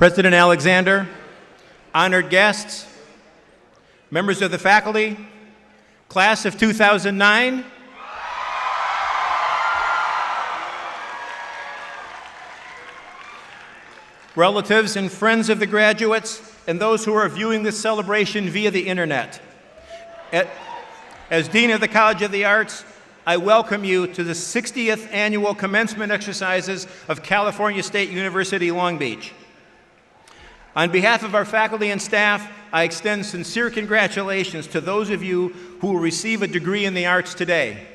President Alexander, honored guests, members of the faculty, class of 2009, relatives and friends of the graduates, and those who are viewing this celebration via the internet. As Dean of the College of the Arts, I welcome you to the 60th annual commencement exercises of California State University, Long Beach. On behalf of our faculty and staff, I extend sincere congratulations to those of you who will receive a degree in the arts today.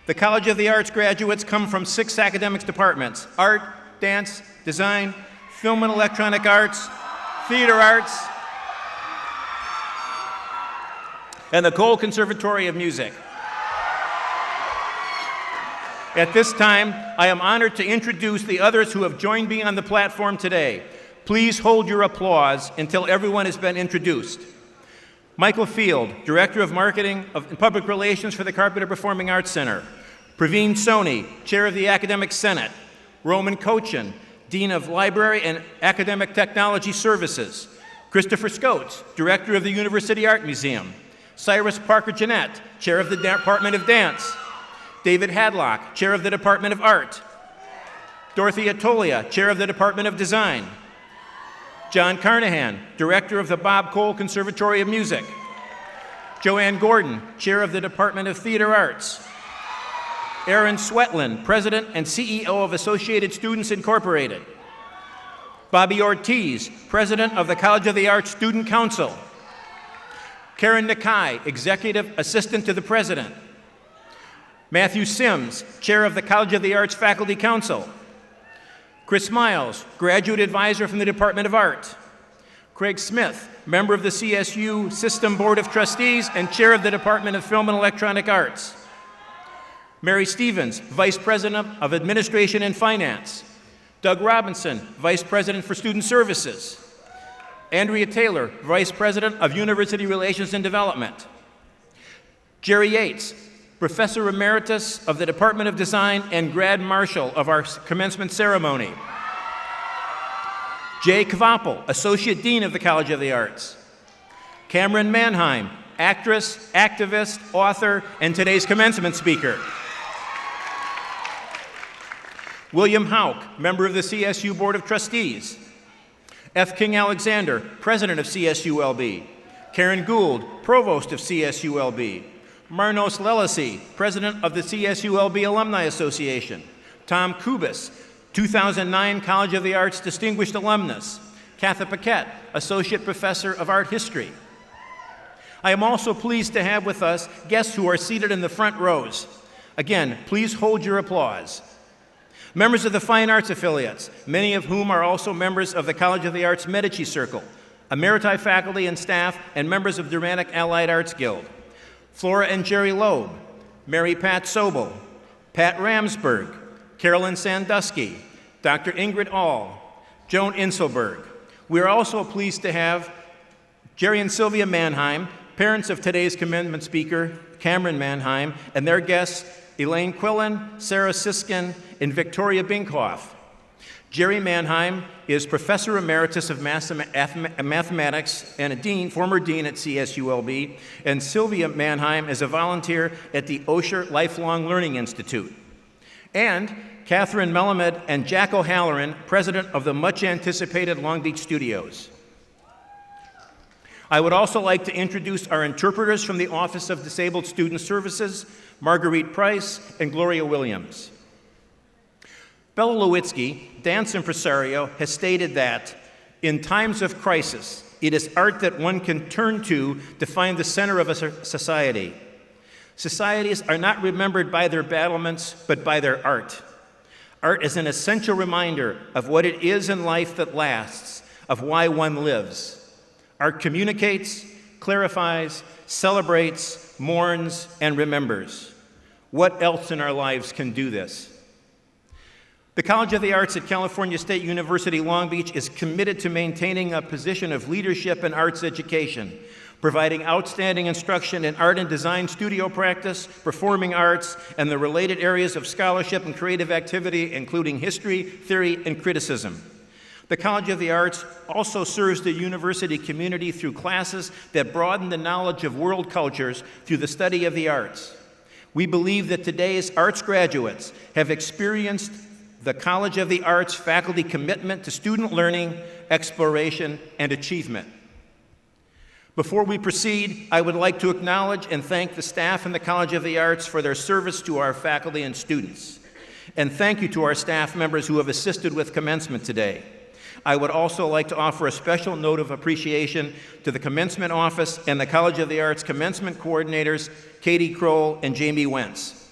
The College of the Arts graduates come from 6 academic departments: art, dance, design, film and electronic arts, theater arts, and the Cole Conservatory of Music. At this time, I am honored to introduce the others who have joined me on the platform today. Please hold your applause until everyone has been introduced. Michael Field, Director of Marketing and Public Relations for the Carpenter Performing Arts Center. Praveen Soni, Chair of the Academic Senate. Roman Cochin, Dean of Library and Academic Technology Services. Christopher Scotes, Director of the University Art Museum. Cyrus Parker Jeanette, Chair of the Department of Dance. David Hadlock, Chair of the Department of Art. Dorothy Atolia, Chair of the Department of Design. John Carnahan, Director of the Bob Cole Conservatory of Music. Joanne Gordon, Chair of the Department of Theater Arts. Aaron Swetlin, President and CEO of Associated Students Incorporated. Bobby Ortiz, President of the College of the Arts Student Council. Karen Nakai, Executive Assistant to the President. Matthew Sims, Chair of the College of the Arts Faculty Council. Chris Miles, Graduate Advisor from the Department of Art. Craig Smith, Member of the CSU System Board of Trustees and Chair of the Department of Film and Electronic Arts. Mary Stevens, Vice President of Administration and Finance. Doug Robinson, Vice President for Student Services. Andrea Taylor, Vice President of University Relations and Development. Jerry Yates, Professor Emeritus of the Department of Design and Grad Marshal of our commencement ceremony. Jay Kvapel, Associate Dean of the College of the Arts. Cameron Manheim, actress, activist, author, and today's commencement speaker. William Houck, member of the CSU Board of Trustees. F. King Alexander, President of CSULB. Karen Gould, Provost of CSULB. Marnos Lelisi, President of the CSULB Alumni Association. Tom Kubis, 2009 College of the Arts Distinguished Alumnus. Katha Paquette, Associate Professor of Art History. I am also pleased to have with us guests who are seated in the front rows. Again, please hold your applause. Members of the Fine Arts Affiliates, many of whom are also members of the College of the Arts Medici Circle, emeriti faculty and staff, and members of the Dramatic Allied Arts Guild. Flora and Jerry Loeb, Mary Pat Sobel, Pat Ramsberg, Carolyn Sandusky, Dr. Ingrid All, Joan Inselberg. We are also pleased to have Jerry and Sylvia Manheim, parents of today's commencement speaker, Cameron Manheim, and their guests, Elaine Quillen, Sarah Siskin, and Victoria Binkhoff. Jerry Manheim is Professor Emeritus of Mathematics and a former dean at CSULB, and Sylvia Manheim is a volunteer at the Osher Lifelong Learning Institute. And Catherine Melamed and Jack O'Halloran, President of the much-anticipated Long Beach Studios. I would also like to introduce our interpreters from the Office of Disabled Student Services, Marguerite Price and Gloria Williams. Bella Lewitsky, dance impresario, has stated that in times of crisis, it is art that one can turn to find the center of a society. Societies are not remembered by their battlements, but by their art. Art is an essential reminder of what it is in life that lasts, of why one lives. Art communicates, clarifies, celebrates, mourns, and remembers. What else in our lives can do this? The College of the Arts at California State University, Long Beach is committed to maintaining a position of leadership in arts education, providing outstanding instruction in art and design studio practice, performing arts, and the related areas of scholarship and creative activity, including history, theory, and criticism. The College of the Arts also serves the university community through classes that broaden the knowledge of world cultures through the study of the arts. We believe that today's arts graduates have experienced the College of the Arts faculty commitment to student learning, exploration, and achievement. Before we proceed, I would like to acknowledge and thank the staff in the College of the Arts for their service to our faculty and students. And thank you to our staff members who have assisted with commencement today. I would also like to offer a special note of appreciation to the Commencement Office and the College of the Arts Commencement Coordinators, Katie Kroll and Jamie Wentz.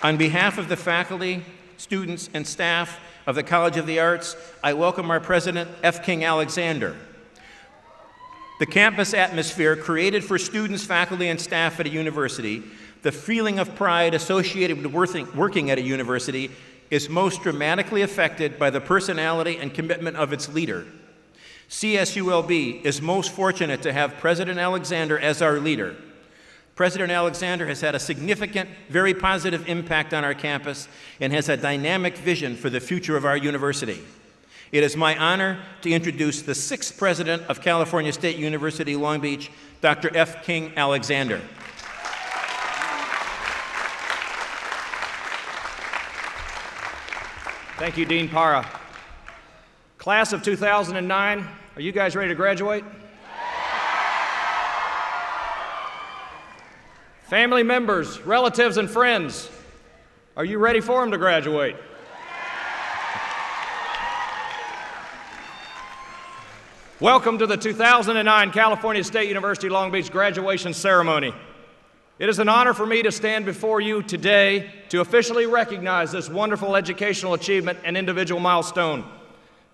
On behalf of the faculty, students, and staff of the College of the Arts, I welcome our president, F. King Alexander. The campus atmosphere created for students, faculty, and staff at a university, the feeling of pride associated with working at a university, is most dramatically affected by the personality and commitment of its leader. CSULB is most fortunate to have President Alexander as our leader. President Alexander has had a significant, very positive impact on our campus and has a dynamic vision for the future of our university. It is my honor to introduce the 6th President of California State University, Long Beach, Dr. F. King Alexander. Thank you, Dean Parra. Class of 2009, are you guys ready to graduate? Family members, relatives, and friends, are you ready for them to graduate? Welcome to the 2009 California State University Long Beach graduation ceremony. It is an honor for me to stand before you today to officially recognize this wonderful educational achievement and individual milestone.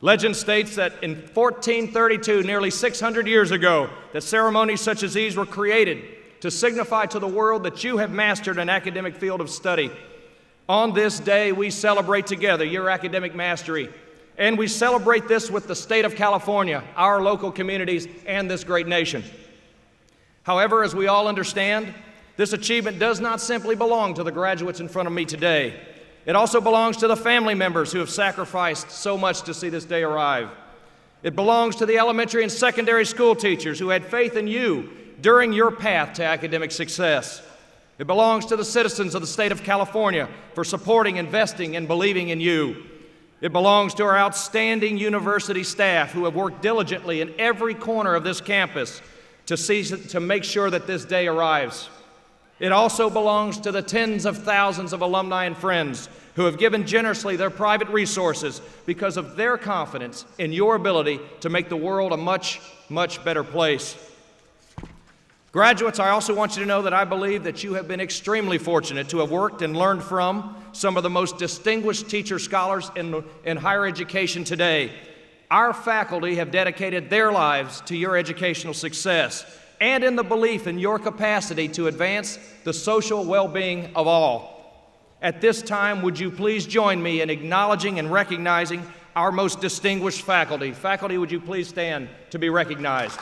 Legend states that in 1432, nearly 600 years ago, that ceremonies such as these were created to signify to the world that you have mastered an academic field of study. On this day, we celebrate together your academic mastery. And we celebrate this with the state of California, our local communities, and this great nation. However, as we all understand, this achievement does not simply belong to the graduates in front of me today. It also belongs to the family members who have sacrificed so much to see this day arrive. It belongs to the elementary and secondary school teachers who had faith in you during your path to academic success. It belongs to the citizens of the state of California for supporting, investing, and believing in you. It belongs to our outstanding university staff who have worked diligently in every corner of this campus to make sure that this day arrives. It also belongs to the tens of thousands of alumni and friends who have given generously their private resources because of their confidence in your ability to make the world a much, much better place. Graduates, I also want you to know that I believe that you have been extremely fortunate to have worked and learned from some of the most distinguished teacher scholars in higher education today. Our faculty have dedicated their lives to your educational success and in the belief in your capacity to advance the social well-being of all. At this time, would you please join me in acknowledging and recognizing our most distinguished faculty. Faculty, would you please stand to be recognized?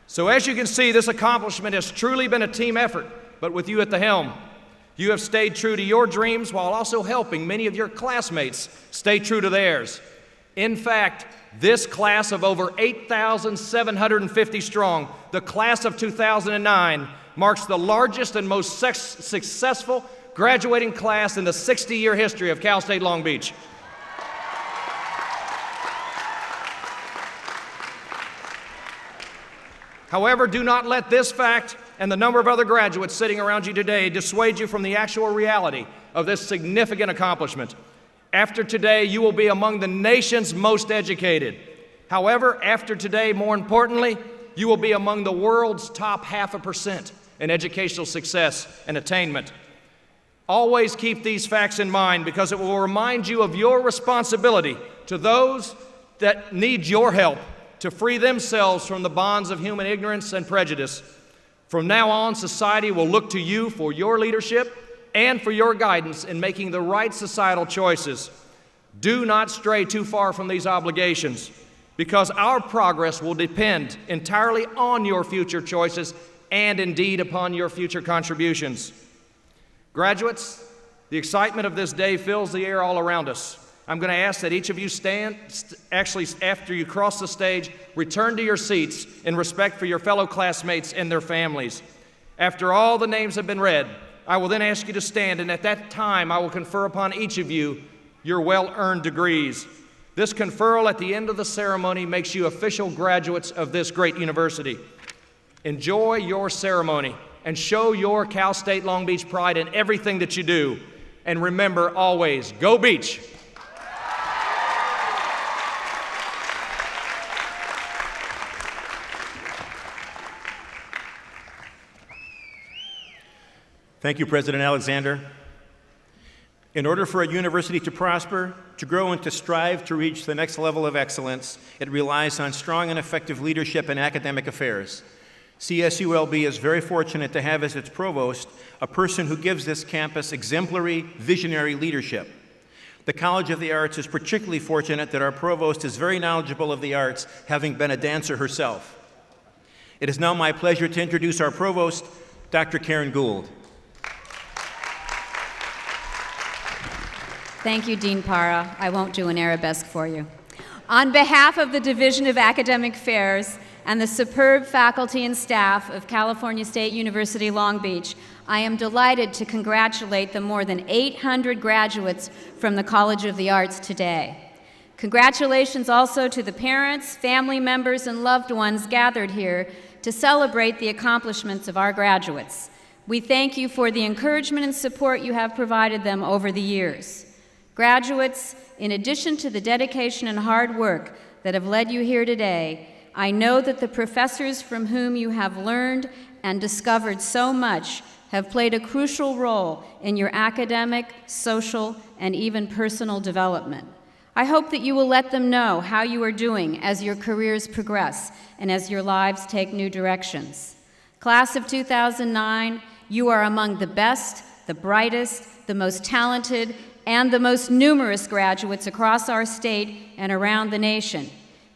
So as you can see, this accomplishment has truly been a team effort, but with you at the helm. You have stayed true to your dreams while also helping many of your classmates stay true to theirs. In fact, this class of over 8,750 strong, the class of 2009, marks the largest and most successful graduating class in the 60-year history of Cal State Long Beach. However, do not let this fact and the number of other graduates sitting around you today dissuade you from the actual reality of this significant accomplishment. After today, you will be among the nation's most educated. However, after today, more importantly, you will be among the world's top 0.5% in educational success and attainment. Always keep these facts in mind because it will remind you of your responsibility to those that need your help to free themselves from the bonds of human ignorance and prejudice. From now on, society will look to you for your leadership and for your guidance in making the right societal choices. Do not stray too far from these obligations, because our progress will depend entirely on your future choices and indeed upon your future contributions. Graduates, the excitement of this day fills the air all around us. I'm going to ask that each of you actually after you cross the stage, return to your seats in respect for your fellow classmates and their families. After all the names have been read, I will then ask you to stand, and at that time I will confer upon each of you your well-earned degrees. This conferral at the end of the ceremony makes you official graduates of this great university. Enjoy your ceremony and show your Cal State Long Beach pride in everything that you do. And remember always, go Beach! Thank you, President Alexander. In order for a university to prosper, to grow, and to strive to reach the next level of excellence, it relies on strong and effective leadership in academic affairs. CSULB is very fortunate to have as its provost a person who gives this campus exemplary, visionary leadership. The College of the Arts is particularly fortunate that our provost is very knowledgeable of the arts, having been a dancer herself. It is now my pleasure to introduce our provost, Dr. Karen Gould. Thank you, Dean Parra. I won't do an arabesque for you. On behalf of the Division of Academic Affairs and the superb faculty and staff of California State University Long Beach, I am delighted to congratulate the more than 800 graduates from the College of the Arts today. Congratulations also to the parents, family members, and loved ones gathered here to celebrate the accomplishments of our graduates. We thank you for the encouragement and support you have provided them over the years. Graduates, in addition to the dedication and hard work that have led you here today, I know that the professors from whom you have learned and discovered so much have played a crucial role in your academic, social, and even personal development. I hope that you will let them know how you are doing as your careers progress and as your lives take new directions. Class of 2009, you are among the best, the brightest, the most talented, and the most numerous graduates across our state and around the nation.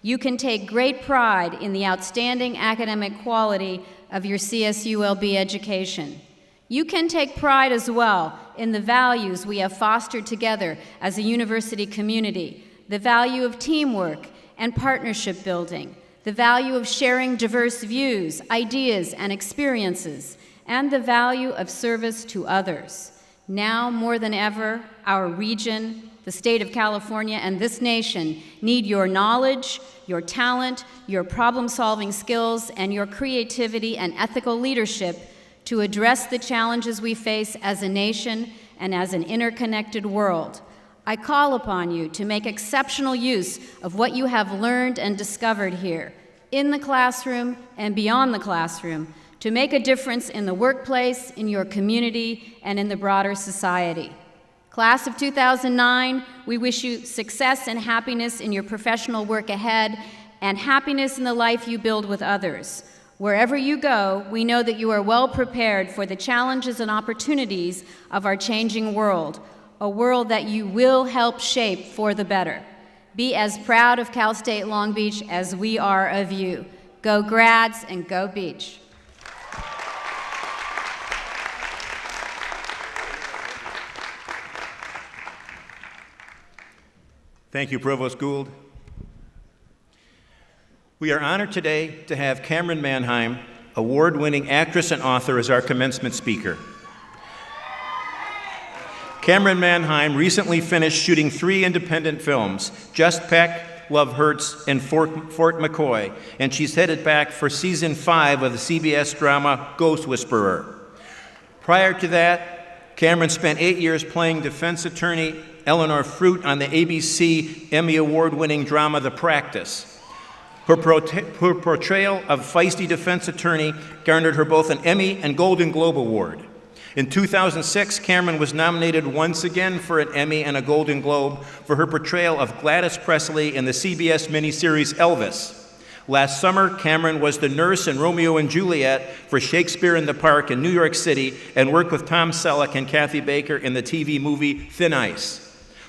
You can take great pride in the outstanding academic quality of your CSULB education. You can take pride as well in the values we have fostered together as a university community, the value of teamwork and partnership building, the value of sharing diverse views, ideas, and experiences, and the value of service to others. Now, more than ever, our region, the state of California, and this nation need your knowledge, your talent, your problem-solving skills, and your creativity and ethical leadership to address the challenges we face as a nation and as an interconnected world. I call upon you to make exceptional use of what you have learned and discovered here, in the classroom and beyond the classroom, to make a difference in the workplace, in your community, and in the broader society. Class of 2009, we wish you success and happiness in your professional work ahead, and happiness in the life you build with others. Wherever you go, we know that you are well prepared for the challenges and opportunities of our changing world, a world that you will help shape for the better. Be as proud of Cal State Long Beach as we are of you. Go Grads and go Beach. Thank you, Provost Gould. We are honored today to have Cameron Manheim, award-winning actress and author, as our commencement speaker. Cameron Manheim recently finished shooting 3 independent films, Just Peck, Love Hurts, and Fort McCoy, and she's headed back for season 5 of the CBS drama Ghost Whisperer. Prior to that, Cameron spent 8 years playing defense attorney Eleanor Fruit on the ABC Emmy Award-winning drama The Practice. Her portrayal of feisty defense attorney garnered her both an Emmy and Golden Globe Award. In 2006, Cameron was nominated once again for an Emmy and a Golden Globe for her portrayal of Gladys Presley in the CBS miniseries Elvis. Last summer, Cameron was the nurse in Romeo and Juliet for Shakespeare in the Park in New York City and worked with Tom Selleck and Kathy Baker in the TV movie Thin Ice.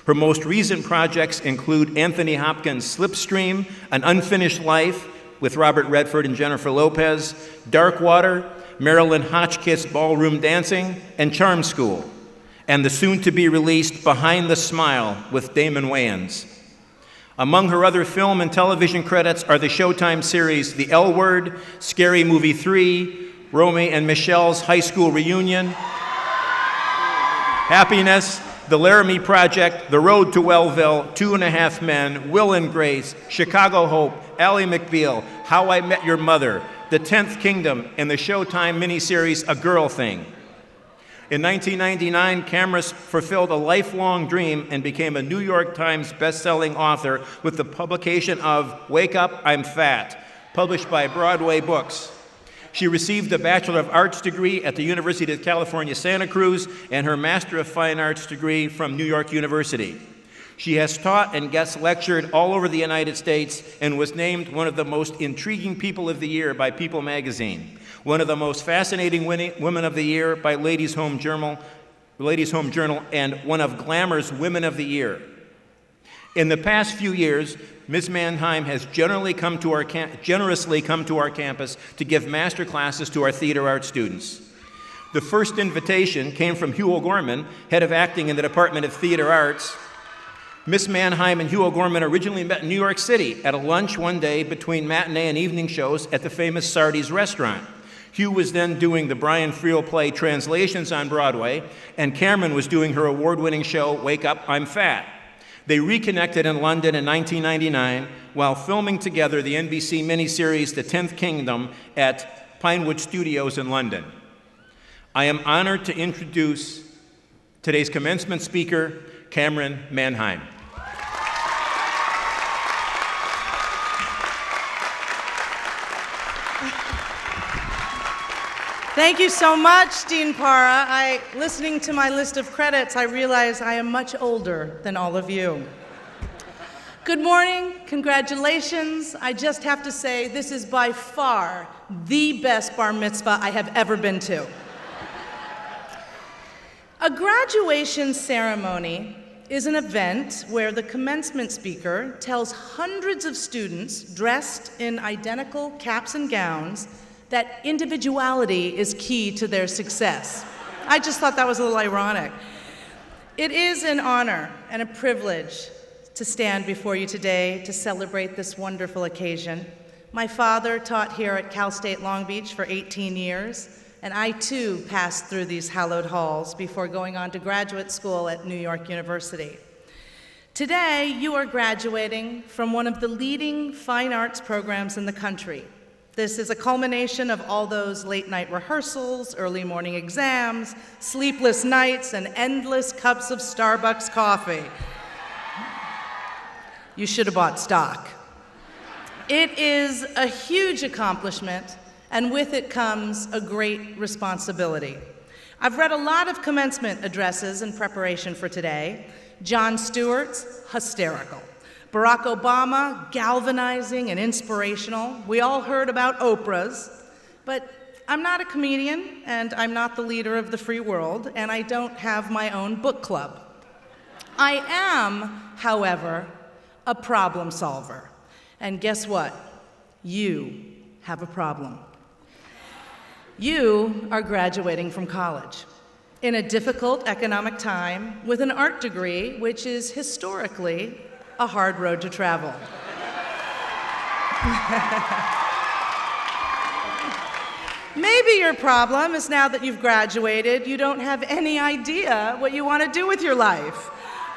Her most recent projects include Anthony Hopkins' Slipstream, An Unfinished Life with Robert Redford and Jennifer Lopez, Dark Water, Marilyn Hotchkiss Ballroom Dancing, and Charm School, and the soon-to-be-released Behind the Smile with Damon Wayans. Among her other film and television credits are the Showtime series The L Word, Scary Movie 3, Romy and Michelle's High School Reunion, Happiness, The Laramie Project, The Road to Wellville, 2.5 Men, Will and Grace, Chicago Hope, Ally McBeal, How I Met Your Mother, The 10th Kingdom, and the Showtime miniseries A Girl Thing. In 1999, Cameron fulfilled a lifelong dream and became a New York Times best-selling author with the publication of Wake Up, I'm Fat, published by Broadway Books. She received a Bachelor of Arts degree at the University of California, Santa Cruz, and her Master of Fine Arts degree from New York University. She has taught and guest lectured all over the United States and was named one of the most intriguing people of the year by People magazine, one of the most fascinating women of the year by Ladies' Home Journal, and one of Glamour's Women of the Year. In the past few years, Ms. Mannheim has generously come to our campus to give master classes to our theater arts students. The first invitation came from Hugh O'Gorman, head of acting in the Department of Theater Arts. Ms. Mannheim and Hugh O'Gorman originally met in New York City at a lunch one day between matinee and evening shows at the famous Sardi's restaurant. Hugh was then doing the Brian Friel play Translations on Broadway, and Cameron was doing her award-winning show, Wake Up, I'm Fat. They reconnected in London in 1999 while filming together the NBC miniseries The 10th Kingdom at Pinewood Studios in London. I am honored to introduce today's commencement speaker, Cameron Mannheim. Thank you so much, Dean Parra. Listening to my list of credits, I realize I am much older than all of you. Good morning, congratulations. I just have to say, this is by far the best bar mitzvah I have ever been to. A graduation ceremony is an event where the commencement speaker tells hundreds of students dressed in identical caps and gowns that individuality is key to their success. I just thought that was a little ironic. It is an honor and a privilege to stand before you today to celebrate this wonderful occasion. My father taught here at Cal State Long Beach for 18 years, and I too passed through these hallowed halls before going on to graduate school at New York University. Today, you are graduating from one of the leading fine arts programs in the country. This is a culmination of all those late-night rehearsals, early morning exams, sleepless nights, and endless cups of Starbucks coffee. You should have bought stock. It is a huge accomplishment, and with it comes a great responsibility. I've read a lot of commencement addresses in preparation for today. Jon Stewart's hysterical. Barack Obama, galvanizing and inspirational. We all heard about Oprah's, but I'm not a comedian, and I'm not the leader of the free world, and I don't have my own book club. I am, however, a problem solver. And guess what? You have a problem. You are graduating from college in a difficult economic time with an art degree, which is historically a hard road to travel. Maybe your problem is now that you've graduated, you don't have any idea what you want to do with your life.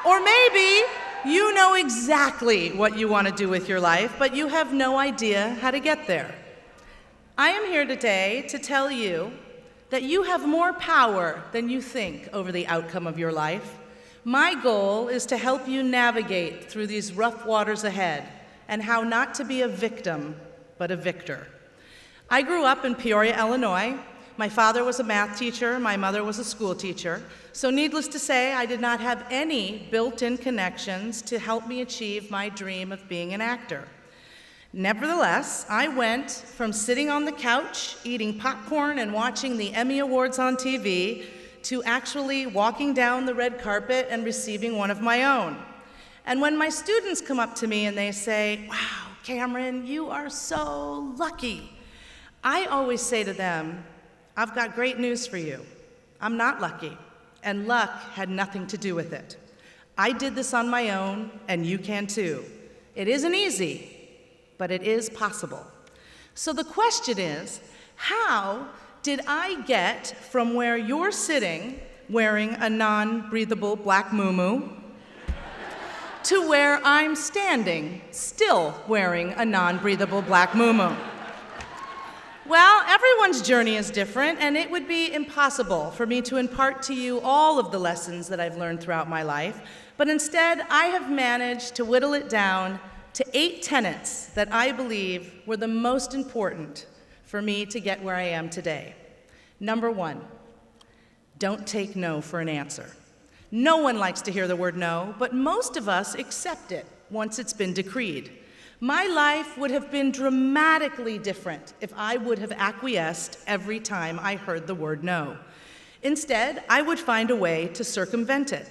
Or maybe you know exactly what you want to do with your life, but you have no idea how to get there. I am here today to tell you that you have more power than you think over the outcome of your life. My goal is to help you navigate through these rough waters ahead and how not to be a victim, but a victor. I grew up in Peoria, Illinois. My father was a math teacher, my mother was a school teacher. So needless to say, I did not have any built-in connections to help me achieve my dream of being an actor. Nevertheless, I went from sitting on the couch, eating popcorn and watching the Emmy Awards on TV, to actually walking down the red carpet and receiving one of my own. And when my students come up to me and they say, "Wow, Cameron, you are so lucky," I always say to them, "I've got great news for you. I'm not lucky, and luck had nothing to do with it. I did this on my own, and you can too. It isn't easy, but it is possible." So the question is, how did I get from where you're sitting wearing a non-breathable black muumuu to where I'm standing still wearing a non-breathable black muumuu? Well, everyone's journey is different, and it would be impossible for me to impart to you all of the lessons that I've learned throughout my life, but instead I have managed to whittle it down to 8 tenets that I believe were the most important for me to get where I am today. Number 1, don't take no for an answer. No one likes to hear the word no, but most of us accept it once it's been decreed. My life would have been dramatically different if I would have acquiesced every time I heard the word no. Instead, I would find a way to circumvent it.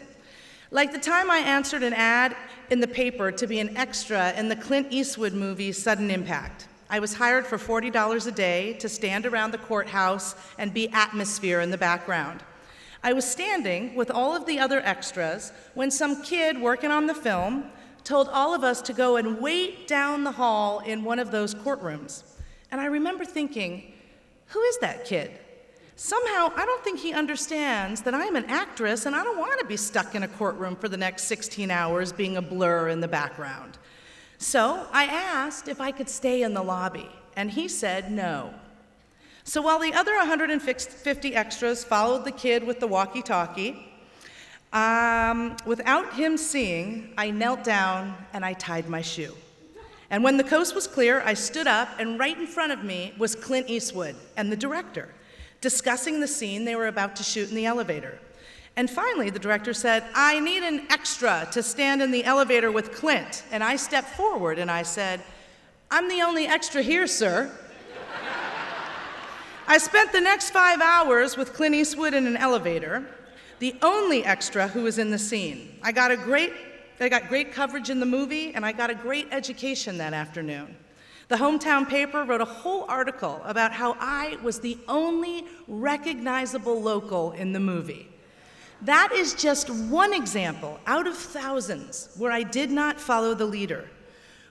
Like the time I answered an ad in the paper to be an extra in the Clint Eastwood movie Sudden Impact. I was hired for $40 a day to stand around the courthouse and be atmosphere in the background. I was standing with all of the other extras when some kid working on the film told all of us to go and wait down the hall in one of those courtrooms. And I remember thinking, who is that kid? Somehow, I don't think he understands that I'm an actress and I don't want to be stuck in a courtroom for the next 16 hours being a blur in the background. So I asked if I could stay in the lobby, and he said no. So while the other 150 extras followed the kid with the walkie-talkie, without him seeing, I knelt down and I tied my shoe. And when the coast was clear, I stood up, and right in front of me was Clint Eastwood and the director, discussing the scene they were about to shoot in the elevator. And finally, the director said, "I need an extra to stand in the elevator with Clint." And I stepped forward and I said, "I'm the only extra here, sir." I spent the next 5 hours with Clint Eastwood in an elevator, the only extra who was in the scene. I got great coverage in the movie, and I got a great education that afternoon. The hometown paper wrote a whole article about how I was the only recognizable local in the movie. That is just one example out of thousands where I did not follow the leader.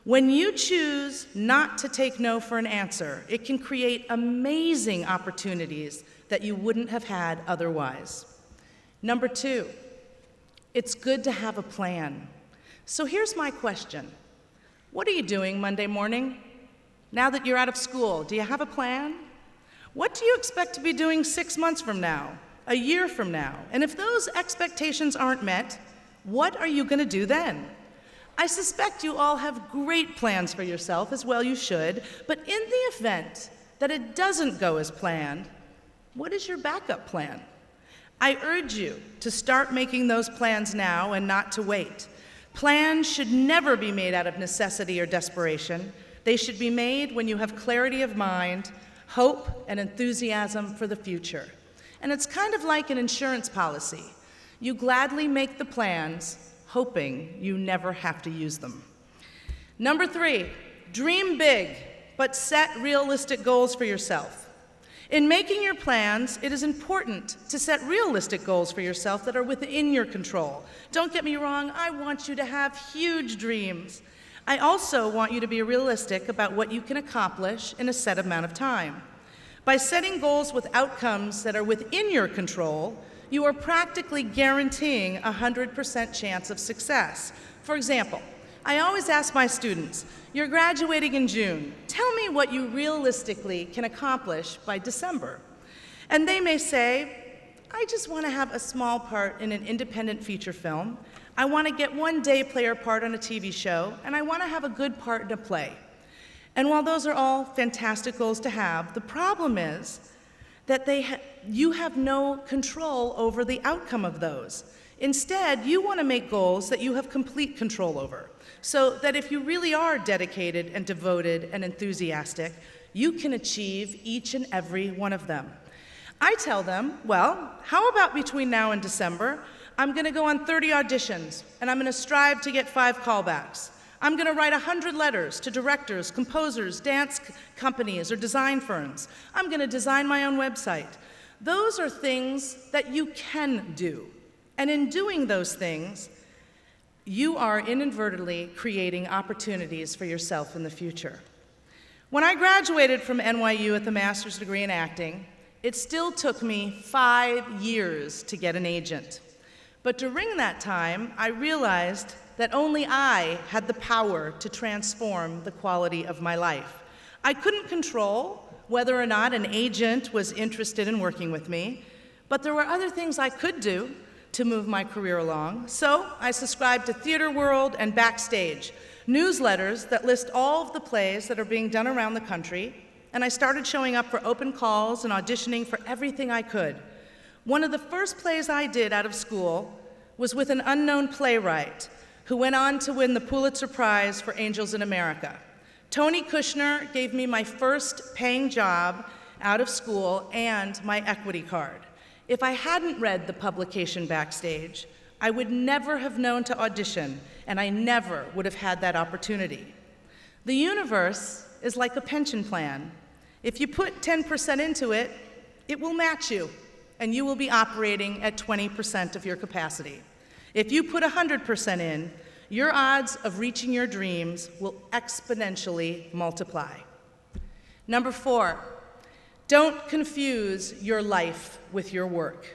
When you choose not to take no for an answer, it can create amazing opportunities that you wouldn't have had otherwise. Number 2, it's good to have a plan. So here's my question. What are you doing Monday morning? Now that you're out of school, do you have a plan? What do you expect to be doing 6 months from now, a year from now? And if those expectations aren't met, what are you going to do then? I suspect you all have great plans for yourself, as well you should, but in the event that it doesn't go as planned, what is your backup plan? I urge you to start making those plans now and not to wait. Plans should never be made out of necessity or desperation. They should be made when you have clarity of mind, hope, and enthusiasm for the future. And it's kind of like an insurance policy. You gladly make the plans, hoping you never have to use them. Number 3, dream big, but set realistic goals for yourself. In making your plans, it is important to set realistic goals for yourself that are within your control. Don't get me wrong, I want you to have huge dreams. I also want you to be realistic about what you can accomplish in a set amount of time. By setting goals with outcomes that are within your control, you are practically guaranteeing a 100% chance of success. For example, I always ask my students, you're graduating in June. Tell me what you realistically can accomplish by December. And they may say, I just want to have a small part in an independent feature film. I want to get one day player part on a TV show, and I want to have a good part in a play. And while those are all fantastic goals to have, the problem is that you have no control over the outcome of those. Instead, you want to make goals that you have complete control over, so that if you really are dedicated and devoted and enthusiastic, you can achieve each and every one of them. I tell them, well, how about between now and December, I'm going to go on 30 auditions, and I'm going to strive to get 5 callbacks. I'm going to write 100 letters to directors, composers, dance companies, or design firms. I'm going to design my own website. Those are things that you can do. And in doing those things, you are inadvertently creating opportunities for yourself in the future. When I graduated from NYU with a master's degree in acting, it still took me 5 years to get an agent. But during that time, I realized that only I had the power to transform the quality of my life. I couldn't control whether or not an agent was interested in working with me, but there were other things I could do to move my career along. So I subscribed to Theater World and Backstage, newsletters that list all of the plays that are being done around the country, and I started showing up for open calls and auditioning for everything I could. One of the first plays I did out of school was with an unknown playwright who went on to win the Pulitzer Prize for Angels in America. Tony Kushner gave me my first paying job out of school and my equity card. If I hadn't read the publication Backstage, I would never have known to audition, and I never would have had that opportunity. The universe is like a pension plan. If you put 10% into it, it will match you, and you will be operating at 20% of your capacity. If you put 100% in, your odds of reaching your dreams will exponentially multiply. Number 4, don't confuse your life with your work.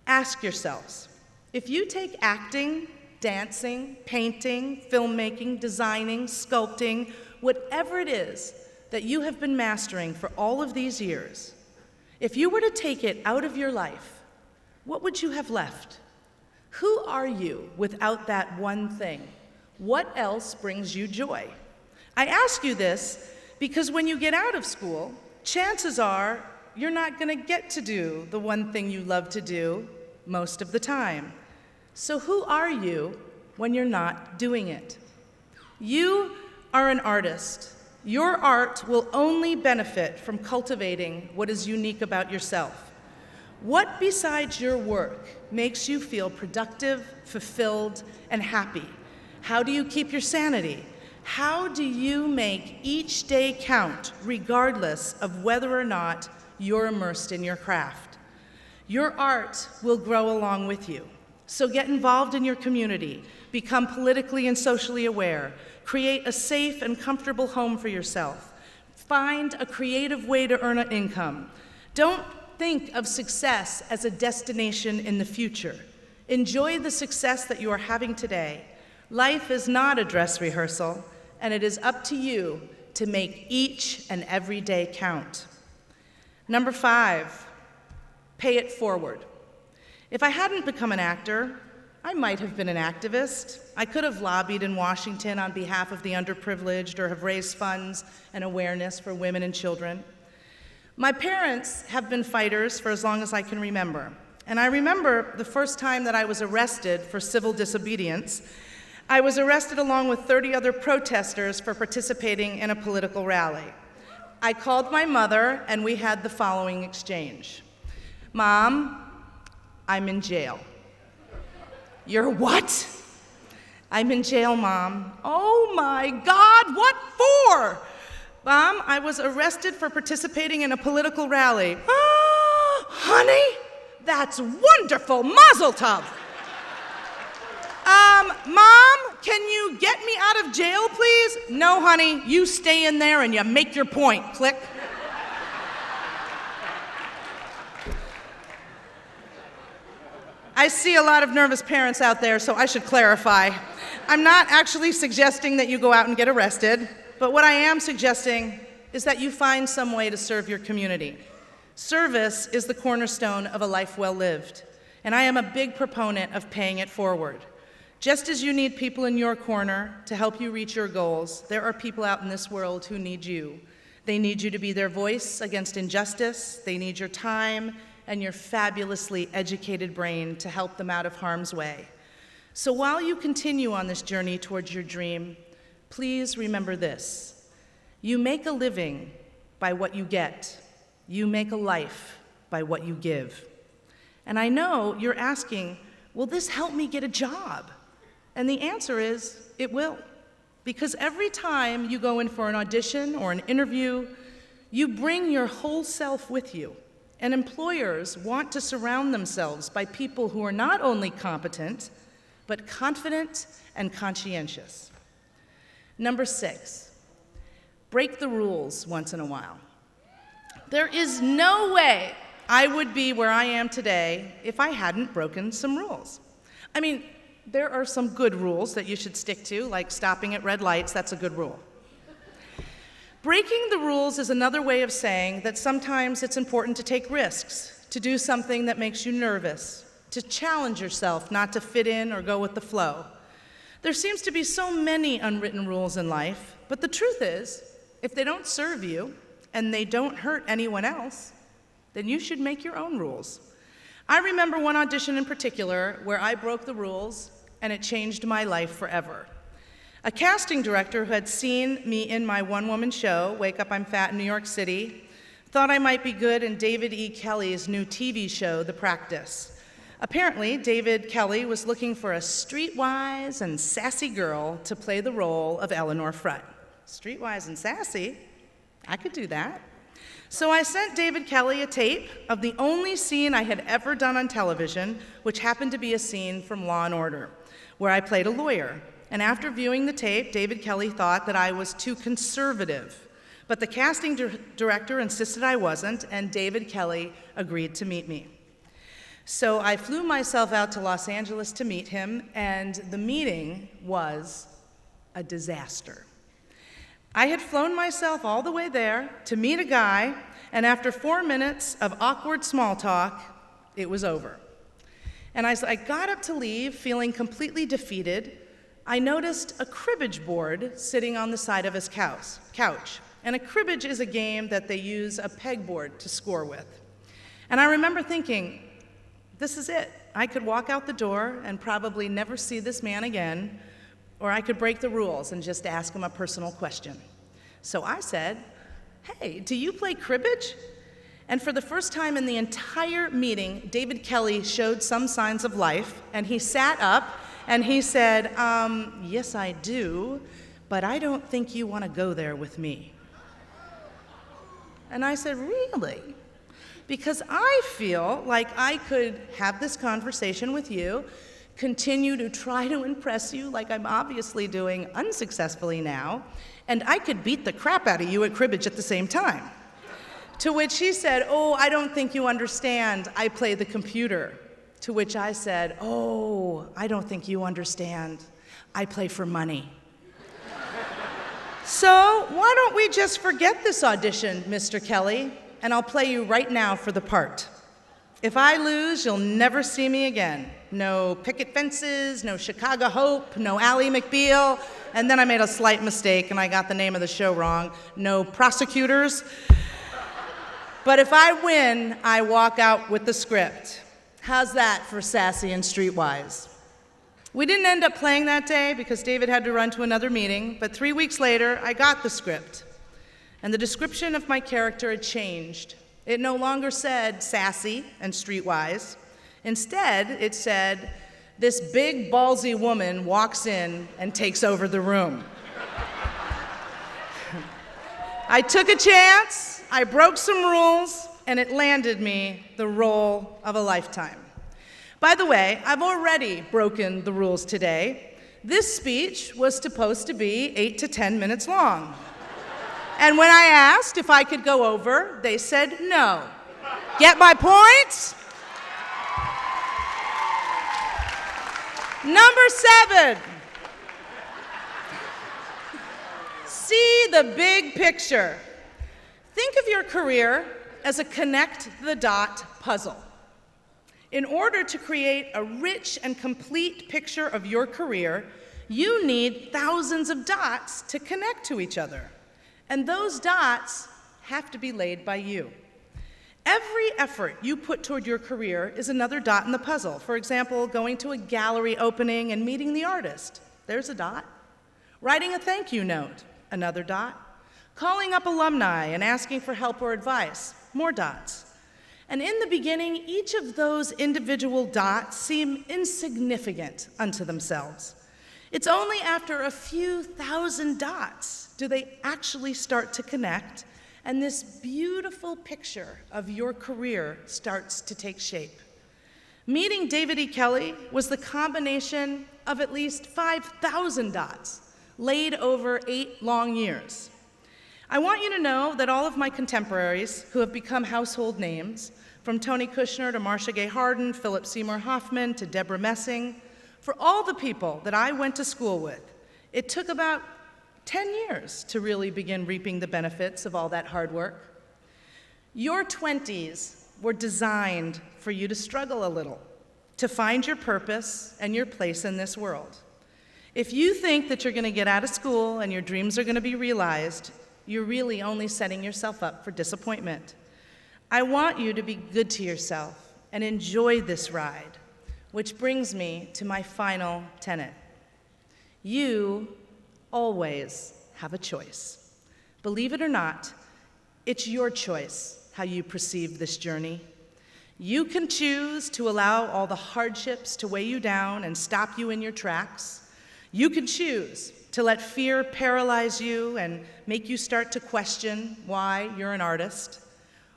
Ask yourselves, if you take acting, dancing, painting, filmmaking, designing, sculpting, whatever it is that you have been mastering for all of these years, if you were to take it out of your life, what would you have left? Who are you without that one thing? What else brings you joy? I ask you this because when you get out of school, chances are you're not going to get to do the one thing you love to do most of the time. So who are you when you're not doing it? You are an artist. Your art will only benefit from cultivating what is unique about yourself. What besides your work makes you feel productive, fulfilled, and happy? How do you keep your sanity? How do you make each day count, regardless of whether or not you're immersed in your craft? Your art will grow along with you. So get involved in your community, become politically and socially aware, create a safe and comfortable home for yourself, find a creative way to earn an income. Don't think of success as a destination in the future. Enjoy the success that you are having today. Life is not a dress rehearsal, and it is up to you to make each and every day count. Number 5, pay it forward. If I hadn't become an actor, I might have been an activist. I could have lobbied in Washington on behalf of the underprivileged or have raised funds and awareness for women and children. My parents have been fighters for as long as I can remember. And I remember the first time that I was arrested for civil disobedience. I was arrested along with 30 other protesters for participating in a political rally. I called my mother and we had the following exchange. Mom, I'm in jail. You're what? I'm in jail, Mom. Oh my God, what for? Mom, I was arrested for participating in a political rally. Oh, honey, that's wonderful. Mazel tov. Mom, can you get me out of jail, please? No, honey, you stay in there and you make your point. Click. I see a lot of nervous parents out there, so I should clarify. I'm not actually suggesting that you go out and get arrested, but what I am suggesting is that you find some way to serve your community. Service is the cornerstone of a life well lived, and I am a big proponent of paying it forward. Just as you need people in your corner to help you reach your goals, there are people out in this world who need you. They need you to be their voice against injustice. They need your time and your fabulously educated brain to help them out of harm's way. So while you continue on this journey towards your dream, please remember this. You make a living by what you get. You make a life by what you give. And I know you're asking, will this help me get a job? And the answer is, it will. Because every time you go in for an audition or an interview, you bring your whole self with you. And employers want to surround themselves by people who are not only competent, but confident and conscientious. Number 6, break the rules once in a while. There is no way I would be where I am today if I hadn't broken some rules. I mean, there are some good rules that you should stick to, like stopping at red lights. That's a good rule. Breaking the rules is another way of saying that sometimes it's important to take risks, to do something that makes you nervous, to challenge yourself not to fit in or go with the flow. There seems to be so many unwritten rules in life, but the truth is, if they don't serve you and they don't hurt anyone else, then you should make your own rules. I remember one audition in particular where I broke the rules and it changed my life forever. A casting director who had seen me in my one-woman show, Wake Up, I'm Fat in New York City, thought I might be good in David E. Kelley's new TV show, The Practice. Apparently, David Kelley was looking for a streetwise and sassy girl to play the role of Eleanor Frutt. Streetwise and sassy? I could do that. So I sent David Kelley a tape of the only scene I had ever done on television, which happened to be a scene from Law & Order, where I played a lawyer. And after viewing the tape, David Kelley thought that I was too conservative. But the casting director insisted I wasn't, and David Kelley agreed to meet me. So I flew myself out to Los Angeles to meet him, and the meeting was a disaster. I had flown myself all the way there to meet a guy, and after 4 minutes of awkward small talk, it was over. And as I got up to leave, feeling completely defeated, I noticed a cribbage board sitting on the side of his couch. And a cribbage is a game that they use a pegboard to score with. And I remember thinking, this is it. I could walk out the door and probably never see this man again, or I could break the rules and just ask him a personal question. So I said, hey, do you play cribbage? And for the first time in the entire meeting, David Kelley showed some signs of life, and he sat up and he said, yes, I do, but I don't think you want to go there with me. And I said, really? Because I feel like I could have this conversation with you, continue to try to impress you like I'm obviously doing unsuccessfully now, and I could beat the crap out of you at cribbage at the same time. To which he said, oh, I don't think you understand. I play the computer. To which I said, oh, I don't think you understand. I play for money. So why don't we just forget this audition, Mr. Kelley, and I'll play you right now for the part. If I lose, you'll never see me again. No picket fences, no Chicago Hope, no Ally McBeal, and then I made a slight mistake and I got the name of the show wrong. No prosecutors. But if I win, I walk out with the script. How's that for sassy and streetwise? We didn't end up playing that day because David had to run to another meeting, but 3 weeks later, I got the script. And the description of my character had changed. It no longer said sassy and streetwise. Instead, it said, this big, ballsy woman walks in and takes over the room. I took a chance, I broke some rules, and it landed me the role of a lifetime. By the way, I've already broken the rules today. This speech was supposed to be 8 to 10 minutes long. And when I asked if I could go over, they said no. Get my point? Number 7. See the big picture. Think of your career as a connect-the-dot puzzle. In order to create a rich and complete picture of your career, you need thousands of dots to connect to each other. And those dots have to be laid by you. Every effort you put toward your career is another dot in the puzzle. For example, going to a gallery opening and meeting the artist. There's a dot. Writing a thank you note. Another dot. Calling up alumni and asking for help or advice. More dots. And in the beginning, each of those individual dots seem insignificant unto themselves. It's only after a few thousand dots do they actually start to connect, and this beautiful picture of your career starts to take shape. Meeting David E. Kelley was the combination of at least 5,000 dots laid over 8 long years. I want you to know that all of my contemporaries who have become household names, from Tony Kushner to Marcia Gay Harden, Philip Seymour Hoffman to Deborah Messing, for all the people that I went to school with, it took about 10 years to really begin reaping the benefits of all that hard work. Your 20s were designed for you to struggle a little, to find your purpose and your place in this world. If you think that you're going to get out of school and your dreams are going to be realized, you're really only setting yourself up for disappointment. I want you to be good to yourself and enjoy this ride, which brings me to my final tenet. You always have a choice. Believe it or not, it's your choice how you perceive this journey. You can choose to allow all the hardships to weigh you down and stop you in your tracks. You can choose to let fear paralyze you and make you start to question why you're an artist.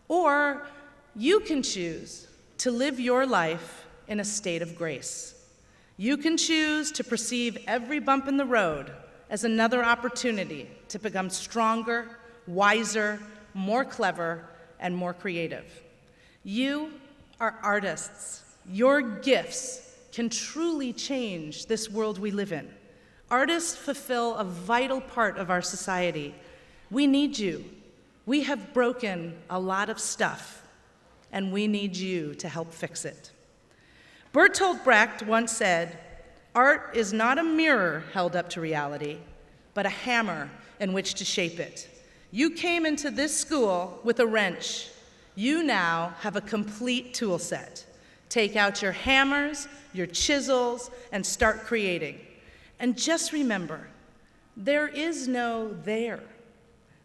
Or you can choose to live your life in a state of grace. You can choose to perceive every bump in the road as another opportunity to become stronger, wiser, more clever, and more creative. You are artists. Your gifts can truly change this world we live in. Artists fulfill a vital part of our society. We need you. We have broken a lot of stuff, and we need you to help fix it. Bertolt Brecht once said, "Art is not a mirror held up to reality, but a hammer in which to shape it." You came into this school with a wrench. You now have a complete tool set. Take out your hammers, your chisels, and start creating. And just remember, there is no there.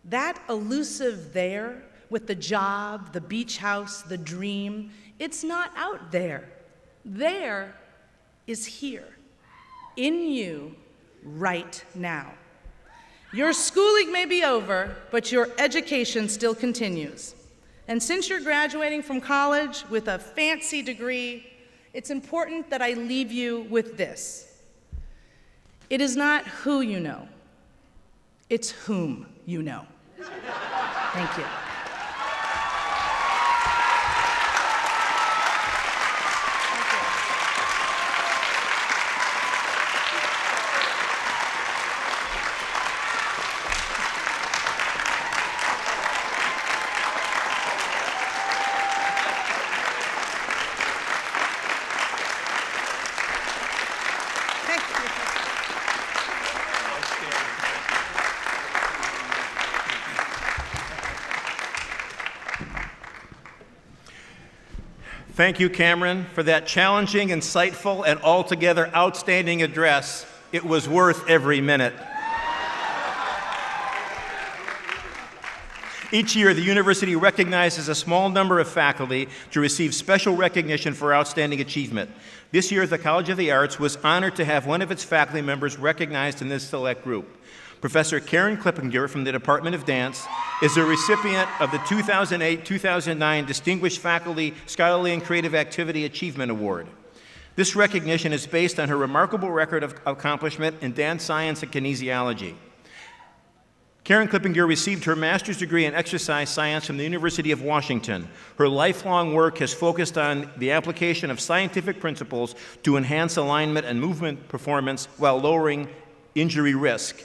That elusive there with the job, the beach house, the dream, it's not out there. There is here, in you, right now. Your schooling may be over, but your education still continues. And since you're graduating from college with a fancy degree, it's important that I leave you with this. It is not who you know, it's whom you know. Thank you. Thank you, Cameron, for that challenging, insightful, and altogether outstanding address. It was worth every minute. Each year, the university recognizes a small number of faculty to receive special recognition for outstanding achievement. This year, the College of the Arts was honored to have one of its faculty members recognized in this select group. Professor Karen Klippinger from the Department of Dance is a recipient of the 2008-2009 Distinguished Faculty Scholarly and Creative Activity Achievement Award. This recognition is based on her remarkable record of accomplishment in dance science and kinesiology. Karen Klippinger received her master's degree in exercise science from the University of Washington. Her lifelong work has focused on the application of scientific principles to enhance alignment and movement performance while lowering injury risk.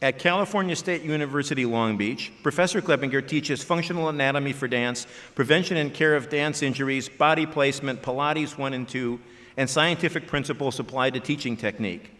At California State University, Long Beach, Professor Klippinger teaches functional anatomy for dance, prevention and care of dance injuries, body placement, Pilates 1 and 2, and scientific principles applied to teaching technique.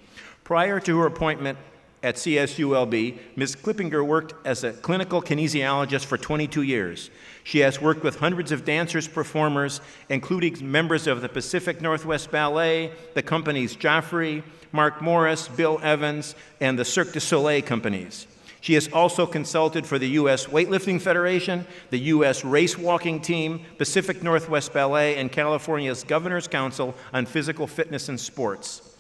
Prior to her appointment at CSULB, Ms. Klippinger worked as a clinical kinesiologist for 22 years. She has worked with hundreds of dancers, performers, including members of the Pacific Northwest Ballet, the companies Joffrey, Mark Morris, Bill Evans, and the Cirque du Soleil companies. She has also consulted for the U.S. Weightlifting Federation, the U.S. Race Walking Team, Pacific Northwest Ballet, and California's Governor's Council on Physical Fitness and Sports.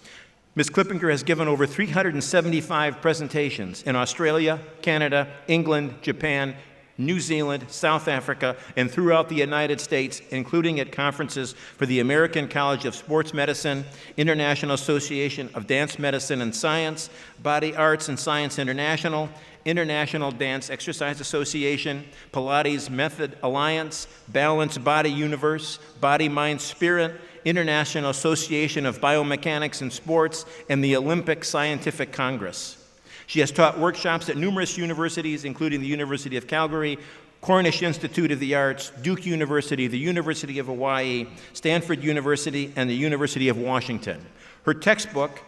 Ms. Klippinger has given over 375 presentations in Australia, Canada, England, Japan, New Zealand, South Africa, and throughout the United States, including at conferences for the American College of Sports Medicine, International Association of Dance Medicine and Science, Body Arts and Science International, International Dance Exercise Association, Pilates Method Alliance, Balanced Body Universe, Body Mind Spirit, International Association of Biomechanics and Sports, and the Olympic Scientific Congress. She has taught workshops at numerous universities, including the University of Calgary, Cornish Institute of the Arts, Duke University, the University of Hawaii, Stanford University, and the University of Washington. Her textbook,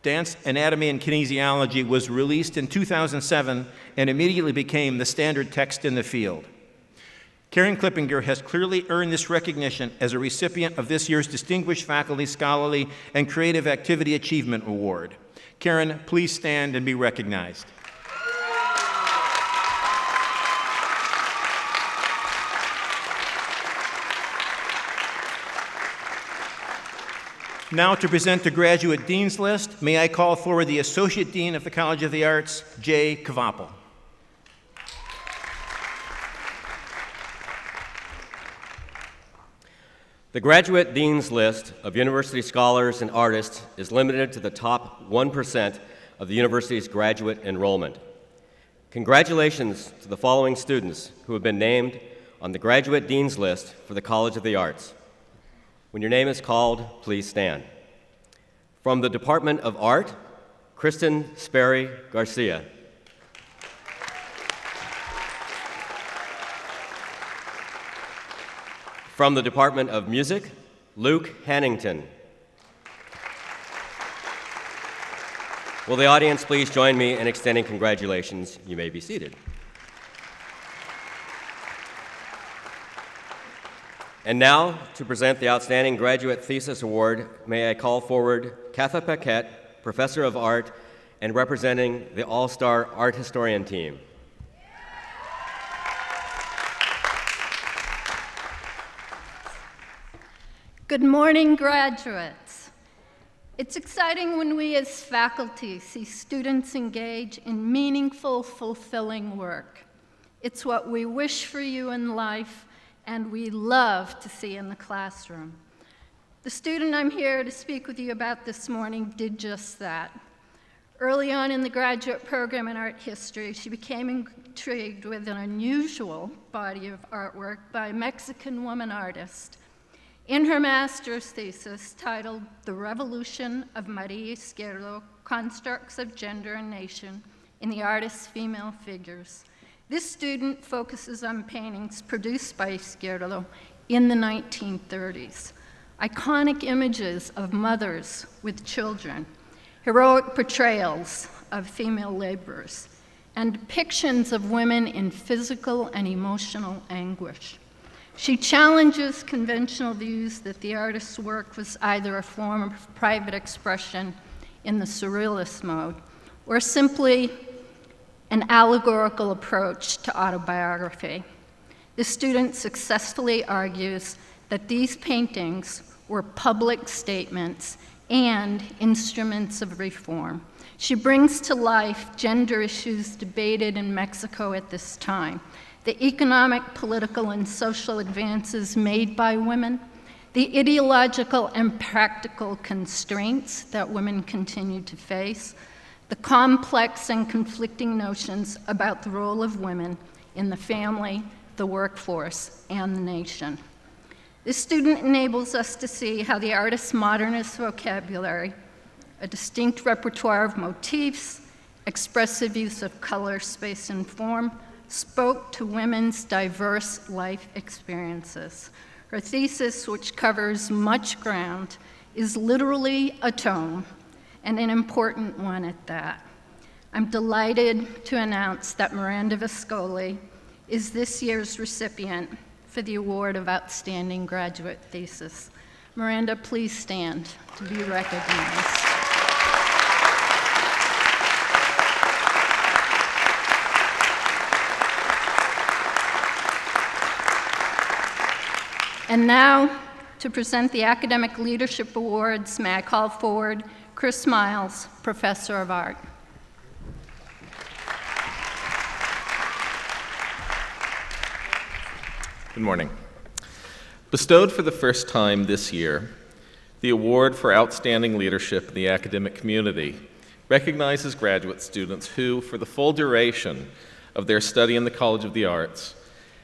Dance, Anatomy, and Kinesiology, was released in 2007 and immediately became the standard text in the field. Karen Klippinger has clearly earned this recognition as a recipient of this year's Distinguished Faculty Scholarly and Creative Activity Achievement Award. Karen, please stand and be recognized. Now to present the Graduate Dean's List, may I call forward the Associate Dean of the College of the Arts, Jay Kvapel. The Graduate Dean's List of university scholars and artists is limited to the top 1% of the university's graduate enrollment. Congratulations to the following students who have been named on the Graduate Dean's List for the College of the Arts. When your name is called, please stand. From the Department of Art, Kristen Sperry Garcia. From the Department of Music, Luke Hannington. Will the audience please join me in extending congratulations? You may be seated. And now, to present the Outstanding Graduate Thesis Award, may I call forward Katha Paquette, Professor of Art, and representing the All-Star Art Historian team. Good morning, graduates. It's exciting when we as faculty see students engage in meaningful, fulfilling work. It's what we wish for you in life, and we love to see in the classroom. The student I'm here to speak with you about this morning did just that. Early on in the graduate program in art history, she became intrigued with an unusual body of artwork by a Mexican woman artist. In her master's thesis, titled The Revolution of Maria Izquierdo, Constructs of Gender and Nation in the Artist's Female Figures, this student focuses on paintings produced by Izquierdo in the 1930s. Iconic images of mothers with children, heroic portrayals of female laborers, and depictions of women in physical and emotional anguish. She challenges conventional views that the artist's work was either a form of private expression in the surrealist mode or simply an allegorical approach to autobiography. The student successfully argues that these paintings were public statements and instruments of reform. She brings to life gender issues debated in Mexico at this time, the economic, political, and social advances made by women, the ideological and practical constraints that women continue to face, the complex and conflicting notions about the role of women in the family, the workforce, and the nation. This student enables us to see how the artist's modernist vocabulary, a distinct repertoire of motifs, expressive use of color, space, and form, spoke to women's diverse life experiences. Her thesis, which covers much ground, is literally a tome, and an important one at that. I'm delighted to announce that Miranda Viscoli is this year's recipient for the Award of Outstanding Graduate Thesis. Miranda, please stand to be recognized. And now, to present the Academic Leadership Awards, may I call forward Chris Miles, Professor of Art. Good morning. Bestowed for the first time this year, the Award for Outstanding Leadership in the Academic Community recognizes graduate students who, for the full duration of their study in the College of the Arts,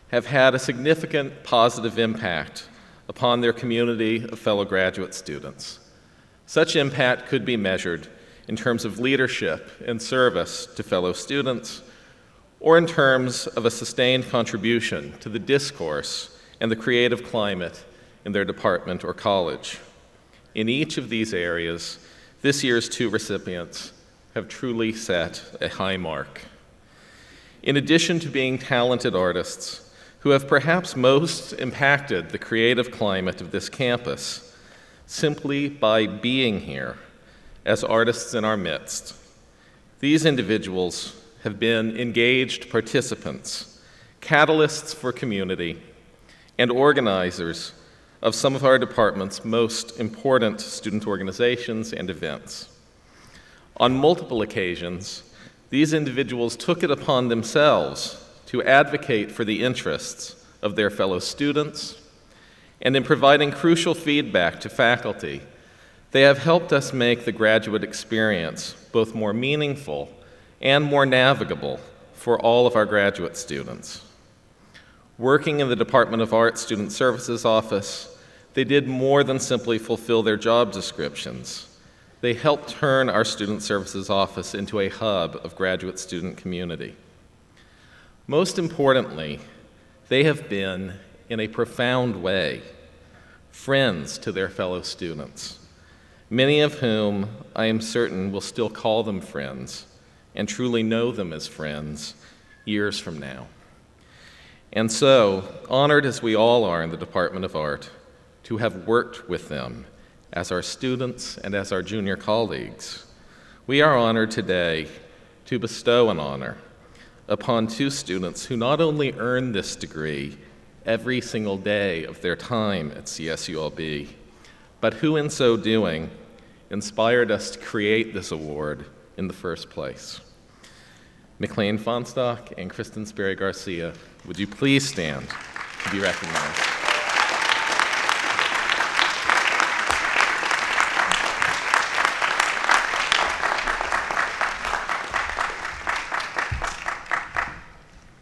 have had a significant positive impact upon their community of fellow graduate students. Such impact could be measured in terms of leadership and service to fellow students, or in terms of a sustained contribution to the discourse and the creative climate in their department or college. In each of these areas, this year's two recipients have truly set a high mark. In addition to being talented artists who have perhaps most impacted the creative climate of this campus, simply by being here as artists in our midst, these individuals have been engaged participants, catalysts for community, and organizers of some of our department's most important student organizations and events. On multiple occasions, these individuals took it upon themselves to advocate for the interests of their fellow students, and in providing crucial feedback to faculty, they have helped us make the graduate experience both more meaningful and more navigable for all of our graduate students. Working in the Department of Art Student Services Office, they did more than simply fulfill their job descriptions. They helped turn our Student Services Office into a hub of graduate student community. Most importantly, they have been, in a profound way, friends to their fellow students, many of whom I am certain will still call them friends and truly know them as friends years from now. And so, honored as we all are in the Department of Art to have worked with them as our students and as our junior colleagues, we are honored today to bestow an honor upon two students who not only earned this degree every single day of their time at CSULB, but who in so doing inspired us to create this award in the first place. McLean Fonstock and Kristen Sperry Garcia, would you please stand to be recognized?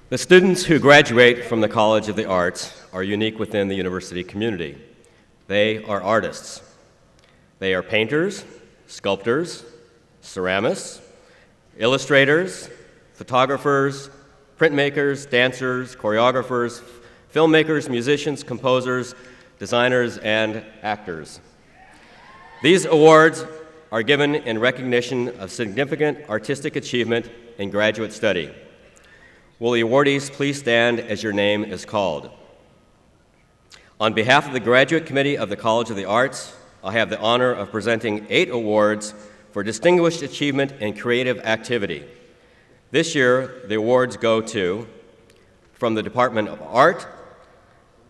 The students who graduate from the College of the Arts are unique within the university community. They are artists. They are painters, sculptors, ceramists, illustrators, photographers, printmakers, dancers, choreographers, filmmakers, musicians, composers, designers, and actors. These awards are given in recognition of significant artistic achievement in graduate study. Will the awardees please stand as your name is called? On behalf of the Graduate Committee of the College of the Arts, I have the honor of presenting 8 awards for distinguished achievement in creative activity. This year, the awards go to, from the Department of Art,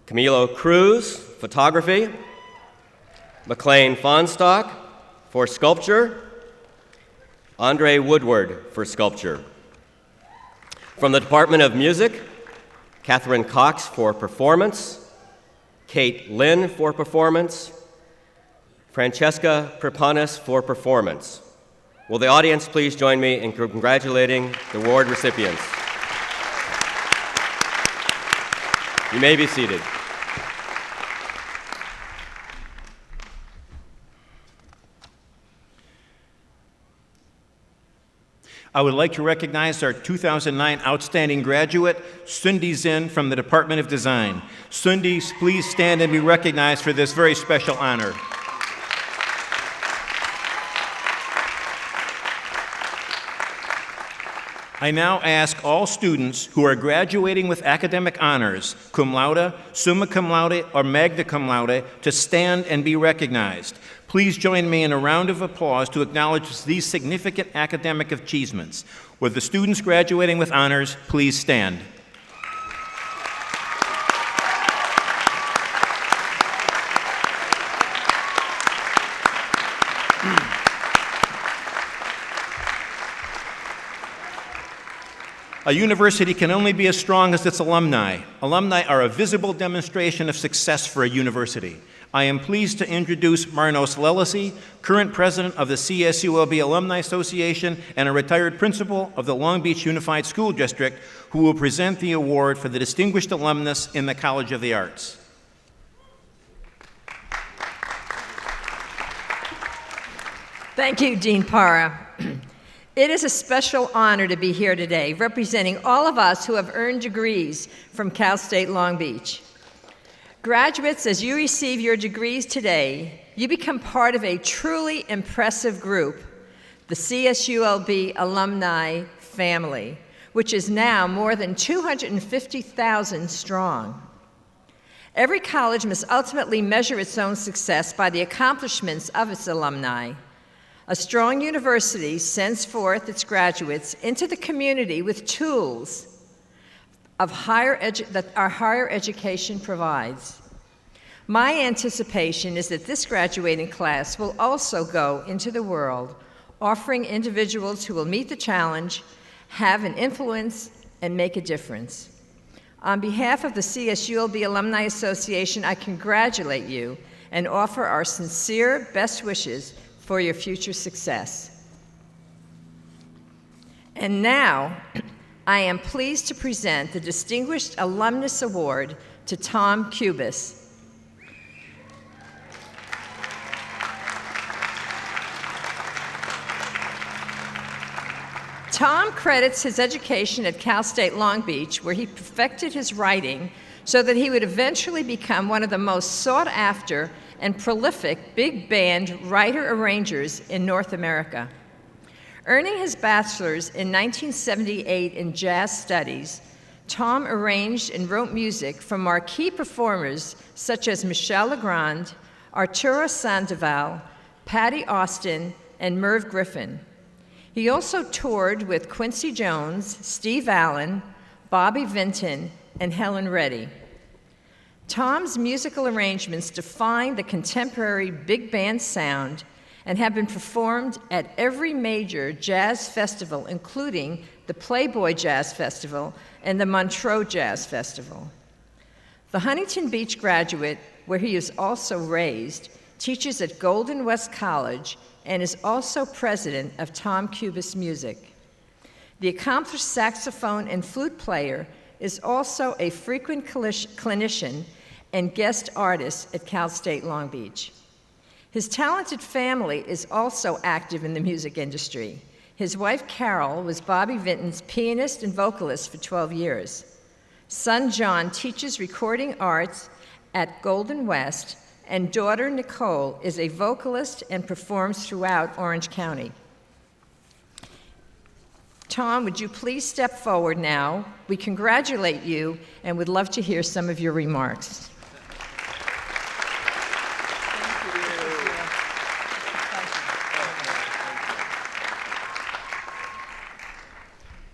Camilo Cruz, photography, McLean Fonstock for sculpture, Andre Woodward for sculpture. From the Department of Music, Catherine Cox for performance, Kate Lynn for performance, Francesca Prepanis for performance. Will the audience please join me in congratulating the award recipients? You may be seated. I would like to recognize our 2009 outstanding graduate, Sundi Zin from the Department of Design. Sundi, please stand and be recognized for this very special honor. I now ask all students who are graduating with academic honors, cum laude, summa cum laude, or magna cum laude, to stand and be recognized. Please join me in a round of applause to acknowledge these significant academic achievements. Will the students graduating with honors please stand? A university can only be as strong as its alumni. Alumni are a visible demonstration of success for a university. I am pleased to introduce Marnos Lelisi, current president of the CSULB Alumni Association and a retired principal of the Long Beach Unified School District, who will present the award for the Distinguished Alumnus in the College of the Arts. Thank you, Dean Parra. It is a special honor to be here today, representing all of us who have earned degrees from Cal State Long Beach. Graduates, as you receive your degrees today, you become part of a truly impressive group, the CSULB alumni family, which is now more than 250,000 strong. Every college must ultimately measure its own success by the accomplishments of its alumni. A strong university sends forth its graduates into the community with tools of that our higher education provides. My anticipation is that this graduating class will also go into the world, offering individuals who will meet the challenge, have an influence, and make a difference. On behalf of the CSULB Alumni Association, I congratulate you and offer our sincere best wishes for your future success. And now, I am pleased to present the Distinguished Alumnus Award to Tom Cubis. Tom credits his education at Cal State Long Beach, where he perfected his writing so that he would eventually become one of the most sought-after and prolific big band writer-arrangers in North America. Earning his bachelor's in 1978 in jazz studies, Tom arranged and wrote music for marquee performers such as Michel Legrand, Arturo Sandoval, Patty Austin, and Merv Griffin. He also toured with Quincy Jones, Steve Allen, Bobby Vinton, and Helen Reddy. Tom's musical arrangements define the contemporary big band sound and have been performed at every major jazz festival, including the Playboy Jazz Festival and the Montreux Jazz Festival. The Huntington Beach graduate, where he is also raised, teaches at Golden West College and is also president of Tom Cubis Music. The accomplished saxophone and flute player is also a frequent clinician and guest artist at Cal State Long Beach. His talented family is also active in the music industry. His wife, Carol, was Bobby Vinton's pianist and vocalist for 12 years. Son, John, teaches recording arts at Golden West, and daughter, Nicole, is a vocalist and performs throughout Orange County. Tom, would you please step forward now? We congratulate you and would love to hear some of your remarks.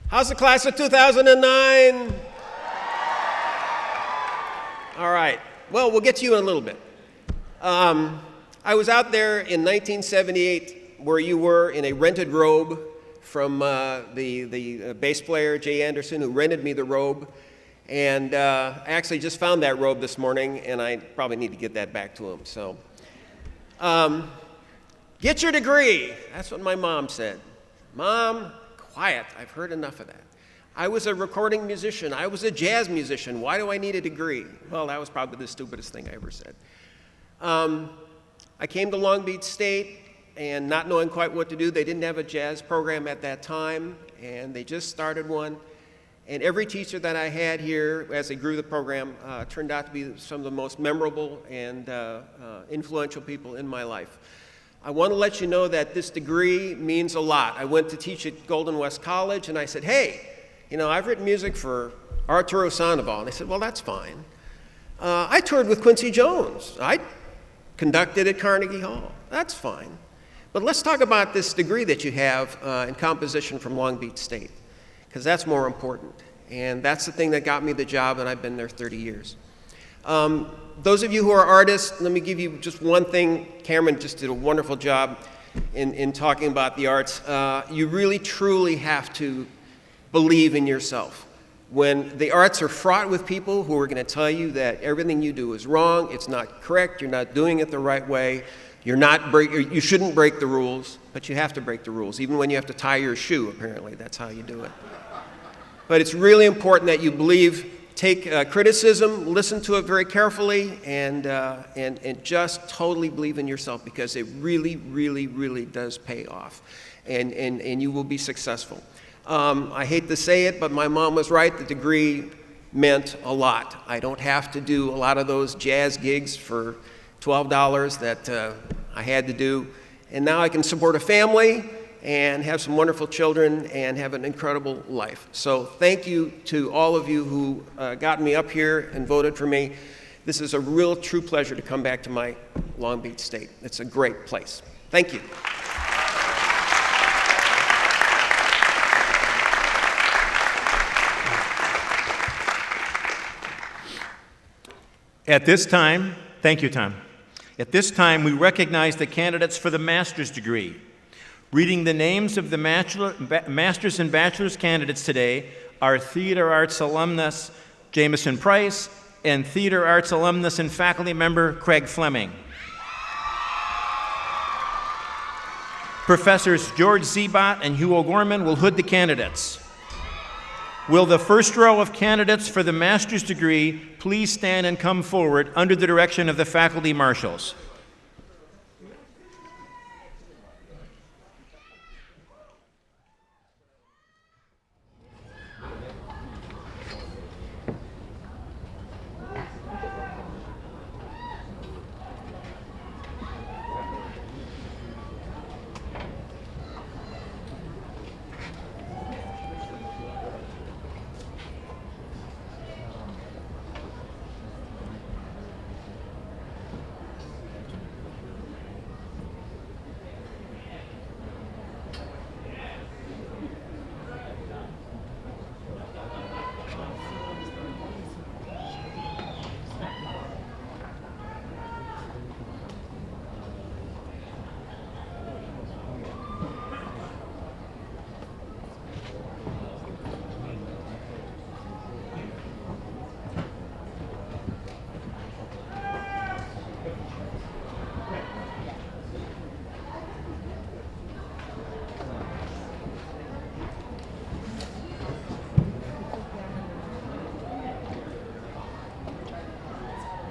How's the class of 2009? All right. Well, we'll get to you in a little bit. I was out there in 1978 where you were in a rented robe from the bass player, Jay Anderson, who rented me the robe. And I actually just found that robe this morning, and I probably need to get that back to him. So, get your degree. That's what my mom said. Mom, quiet. I've heard enough of that. I was a recording musician. I was a jazz musician. Why do I need a degree? Well, that was probably the stupidest thing I ever said. I came to Long Beach State, and not knowing quite what to do, they didn't have a jazz program at that time, and they just started one. And every teacher that I had here, as they grew the program, turned out to be some of the most memorable and influential people in my life. I want to let you know that this degree means a lot. I went to teach at Golden West College, and I said, hey, you know, I've written music for Arturo Sandoval. And they said, well, that's fine. I toured with Quincy Jones. I conducted at Carnegie Hall. That's fine. But let's talk about this degree that you have in composition from Long Beach State, because that's more important. And that's the thing that got me the job, and I've been there 30 years. Those of you who are artists, let me give you just one thing. Cameron just did a wonderful job in talking about the arts. You really, truly have to believe in yourself. When the arts are fraught with people who are going to tell you that everything you do is wrong, it's not correct, you're not doing it the right way, you shouldn't break the rules, but you have to break the rules, even when you have to tie your shoe, apparently, that's how you do it. But it's really important that you believe, take criticism, listen to it very carefully, and just totally believe in yourself, because it really, really, really does pay off, and you will be successful. I hate to say it, but my mom was right. The degree meant a lot. I don't have to do a lot of those jazz gigs for $12 that I had to do. And now I can support a family and have some wonderful children and have an incredible life. So thank you to all of you who got me up here and voted for me. This is a real true pleasure to come back to my Long Beach State. It's a great place. Thank you. At this time, thank you, Tom. At this time, we recognize the candidates for the master's degree. Reading the names of the master's and bachelor's candidates today are theater arts alumnus Jameson Price and theater arts alumnus and faculty member Craig Fleming. Professors George Zebot and Hugh O'Gorman will hood the candidates. Will the first row of candidates for the master's degree please stand and come forward under the direction of the faculty marshals?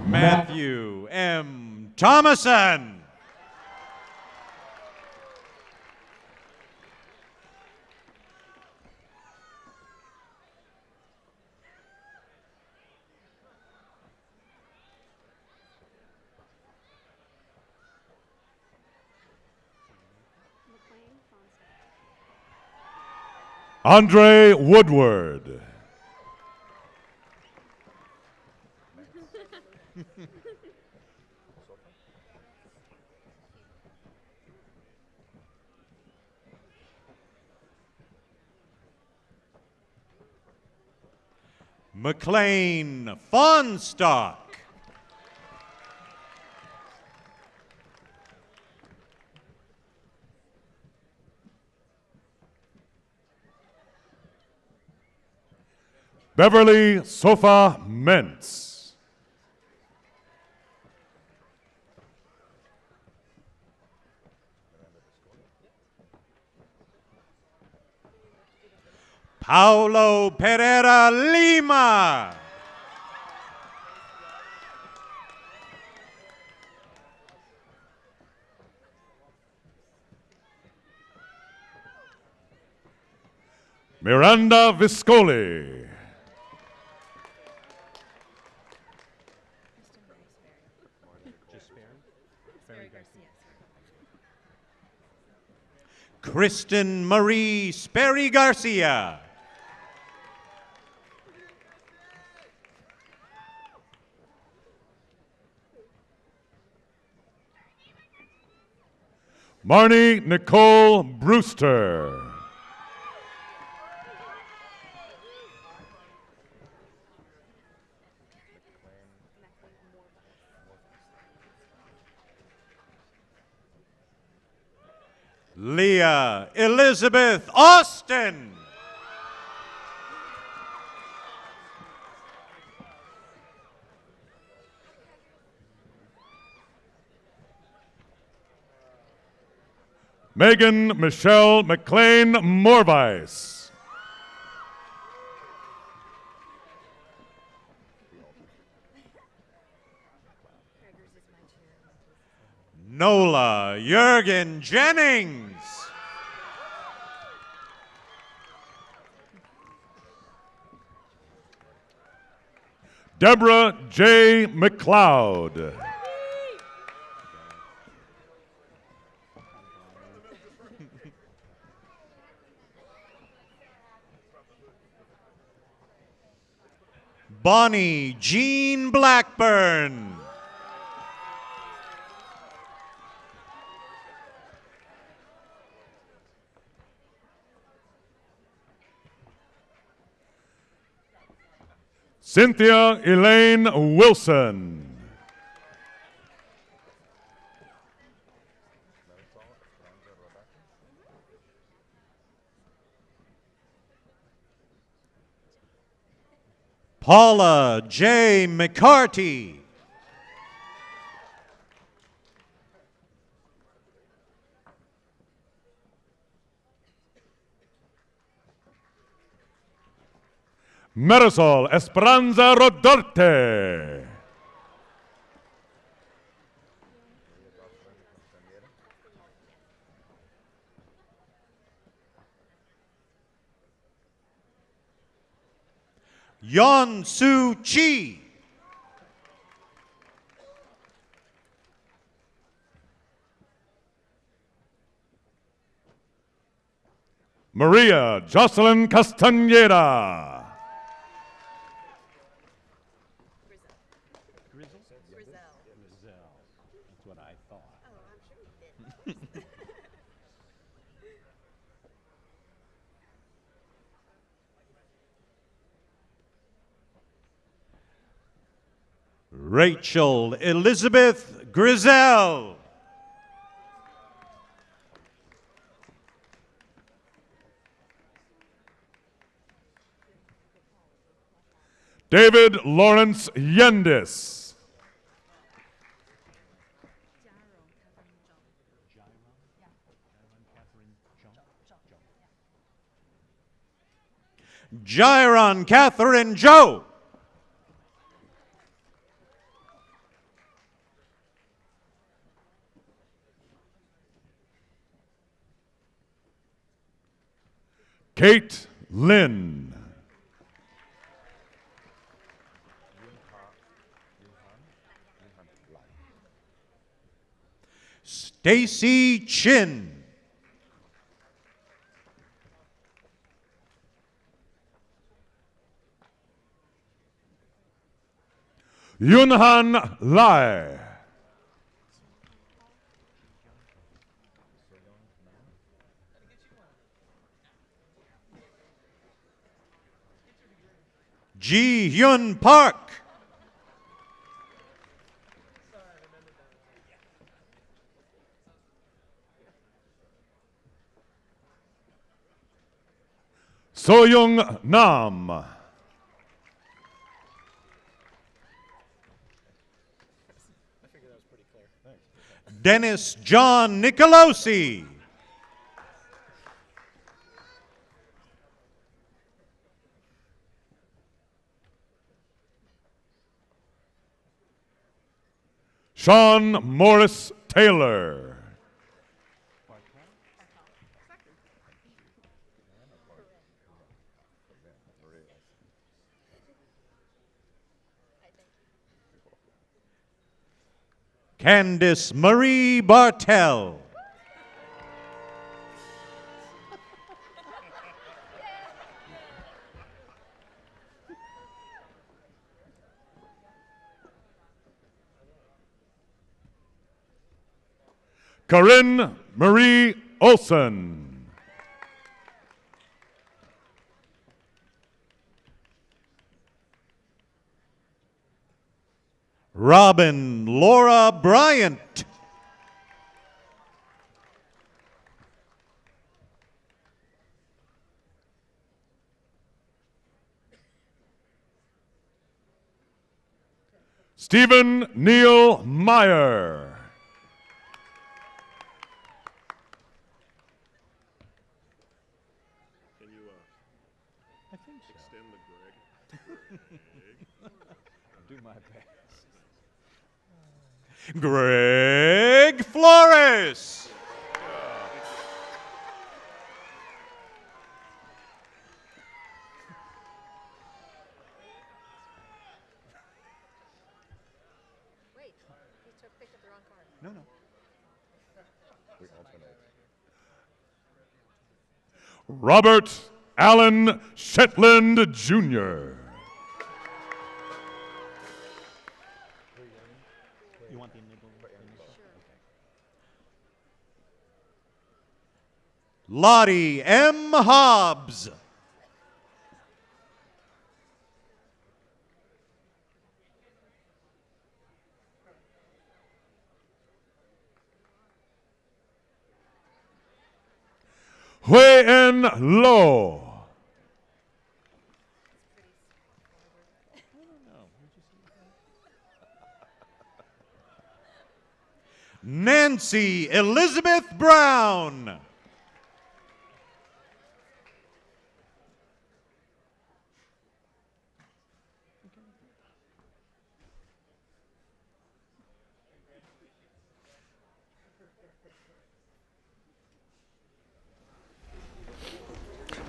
Matthew M. Thomason. Andre Woodward. McLean Fonstock. Beverly Sofa Mentz. Paulo Pereira Lima. Miranda Viscoli. Kristen Marie Sperry Garcia. Marnie Nicole Brewster. Leah Elizabeth Austin. Megan Michelle McLean Morvice. Nola Jurgen Jennings. Deborah J. McLeod. Bonnie Jean Blackburn. Cynthia Elaine Wilson. Paula J. McCarty. Marisol Esperanza Rodarte. Yon Soo Chi. Maria Jocelyn Castañeda. Rachel Elizabeth Grizel. David Lawrence Yendis. Jairon Catherine Joe. Kate Lynn. Stacy Chin. Yunhan Lai. Ji Hyun Park. Soyoung Nam. Dennis John Nicolosi. Sean Morris Taylor. Candice Marie Bartel. Corinne Marie Olson. Robin Laura Bryant. Stephen Neil Meyer. Greg Flores. Robert Allen Shetland Jr. Lottie M. Hobbs. Hui En Lo. Nancy Elizabeth Brown.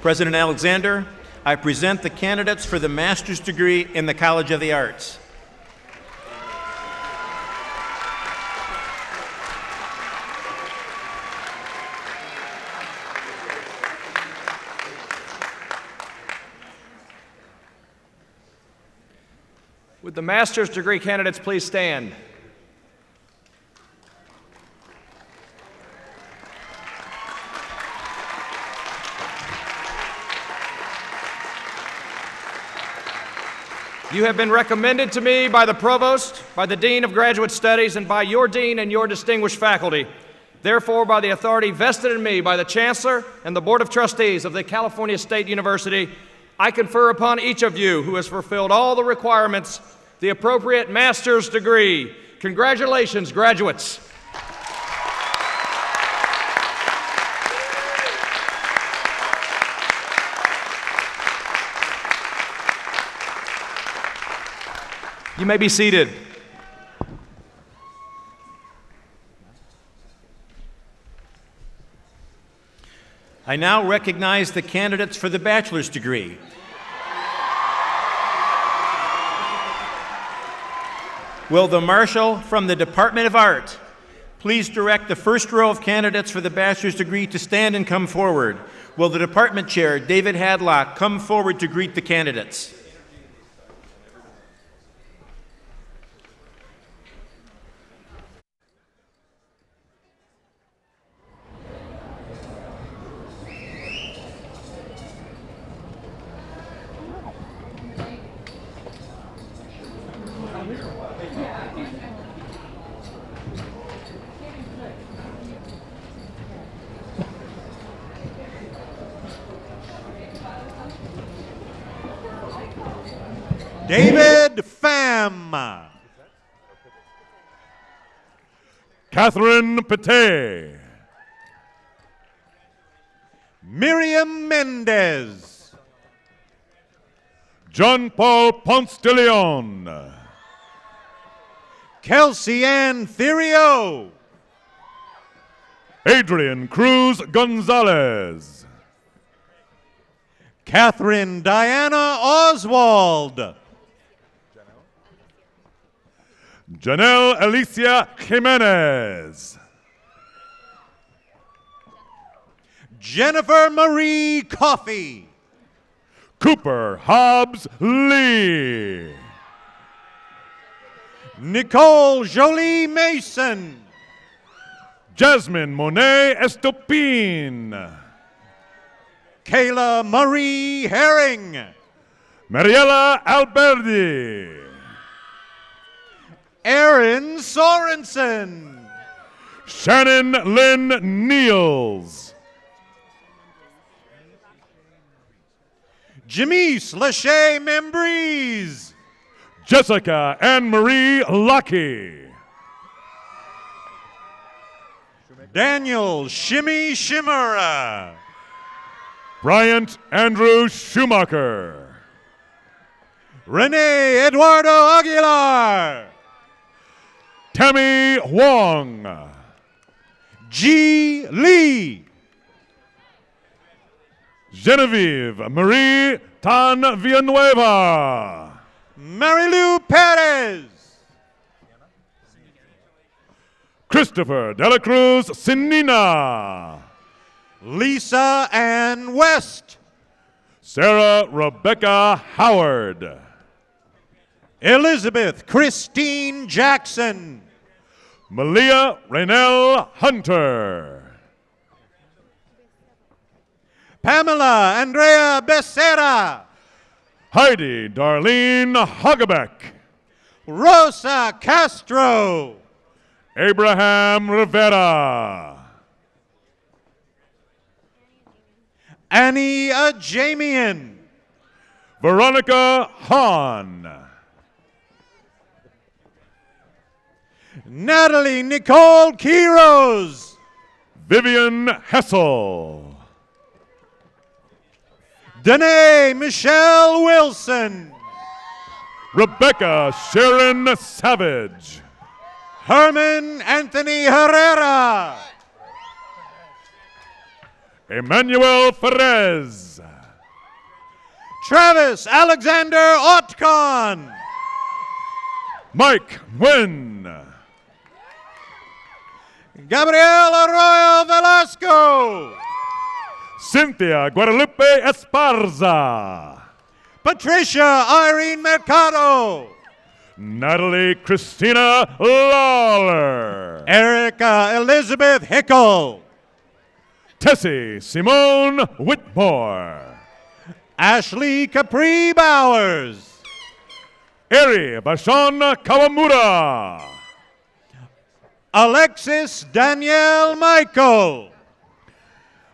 President Alexander, I present the candidates for the master's degree in the College of the Arts. Would the master's degree candidates please stand? You have been recommended to me by the Provost, by the Dean of Graduate Studies, and by your Dean and your distinguished faculty. Therefore, by the authority vested in me by the Chancellor and the Board of Trustees of the California State University, I confer upon each of you who has fulfilled all the requirements the appropriate master's degree. Congratulations, graduates. You may be seated. I now recognize the candidates for the bachelor's degree. Will the marshal from the Department of Art please direct the first row of candidates for the bachelor's degree to stand and come forward? Will the department chair, David Hadlock, come forward to greet the candidates? David Pham. Catherine Pate. Miriam Mendez. John Paul Ponce de Leon. Kelsey Ann Theriot. Adrian Cruz Gonzalez. Catherine Diana Oswald. Janelle Alicia Jimenez. Jennifer Marie Coffey. Cooper Hobbs Lee. Nicole Jolie Mason. Jasmine Monet Estopin. Kayla Marie Herring. Mariela Alberdi. Aaron Sorensen. Shannon Lynn Niels. Jamise Lachey Membrise. Jessica Anne-Marie Lucky. Daniel Shimmy Shimura. Bryant Andrew Schumacher. Rene Eduardo Aguilar. Tammy Wong. G. Lee. Genevieve Marie Tan Villanueva. Marilu Perez. Christopher Dela Cruz Sinina. Lisa Ann West. Sarah Rebecca Howard. Elizabeth Christine Jackson. Malia Raynell Hunter. Pamela Andrea Becerra. Heidi Darlene Hagebeck. Rosa Castro. Abraham Rivera. Annie Ajamian. Veronica Hahn. Natalie Nicole Quiroz. Vivian Hessel. Danae Michelle Wilson. Rebecca Sharon Savage. Herman Anthony Herrera. Emmanuel Perez. Travis Alexander Otcon. Mike Nguyen. Gabriel Arroyo Velasco. Cynthia Guadalupe Esparza. Patricia Irene Mercado. Natalie Christina Lawler. Erica Elizabeth Hickle. Tessie Simone Whitmore. Ashley Capri Bowers. Eri Bashon Kawamura. Alexis Danielle Michael.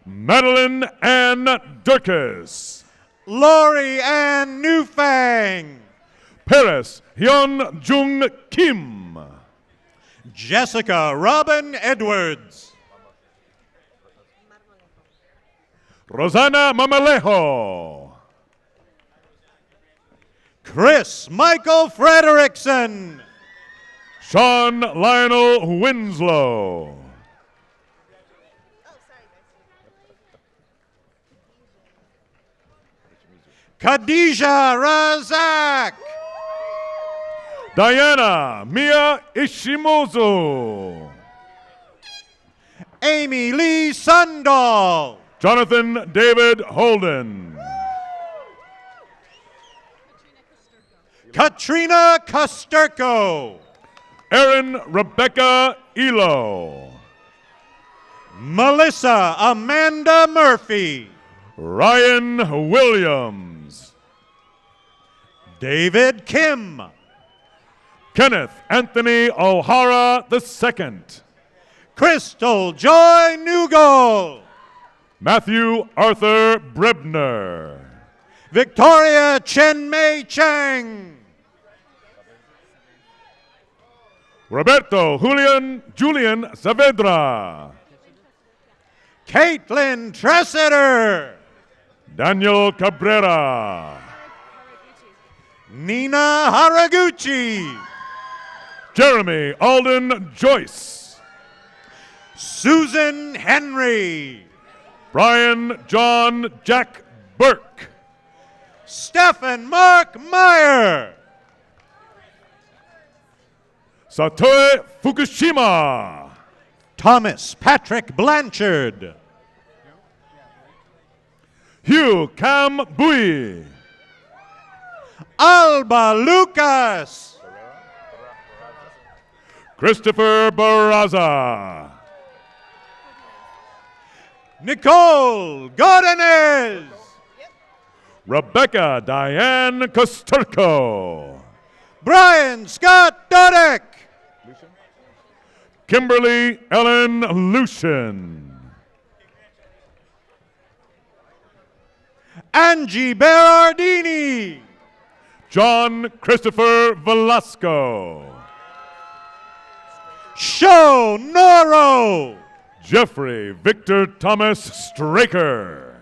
Madeline Ann Durkis. Lori Ann Newfang. Paris Hyun Jung Kim. Jessica Robin Edwards. Rosanna Mamalejo. Chris Michael Frederickson. Sean Lionel Winslow. Khadijah Razak. Diana Mia Ishimozu. Amy Lee Sundahl. Jonathan David Holden. Katrina Kosterko. Erin Rebecca Elo. Melissa Amanda Murphy. Ryan Williams. David Kim. Kenneth Anthony O'Hara II. Crystal Joy Newgold. Matthew Arthur Brebner. Victoria Chen Mei Chang. Roberto Julian Saavedra. Caitlin Tressiter. Daniel Cabrera. Nina Haraguchi. Jeremy Alden Joyce. Susan Henry. Brian John Jack Burke. Stephen Mark Meyer. Satoe Fukushima. Thomas Patrick Blanchard. Hugh Cam Bui. Alba Lucas. Christopher Barraza. Nicole Godinez. Rebecca Diane Kosturko. Brian Scott Dudek. Kimberly Ellen Lucian. Angie Berardini. John Christopher Velasco. Sho Noro. Jeffrey Victor Thomas Straker.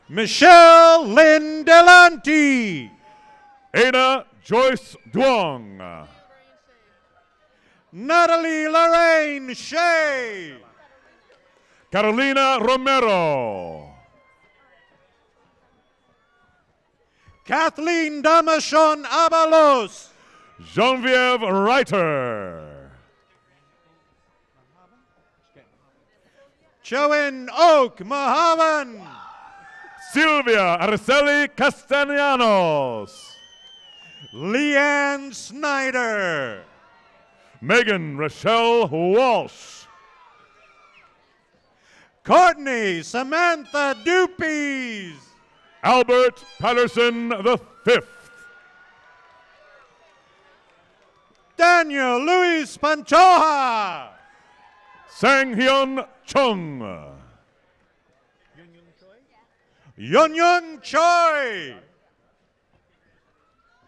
Michelle Lynn Delante. Ada Joyce Duong. Natalie Lorraine Shea. Carolina Romero. Kathleen Damashon Abalos. Genevieve Reiter. Choen Oak Mahavan. Silvia Araceli Castellanos. Leanne Snyder. Megan Rochelle Walsh. Courtney Samantha Dupies. Albert Patterson V. Daniel Luis Panchoja. Sang Hyun Chung. Yun Choi.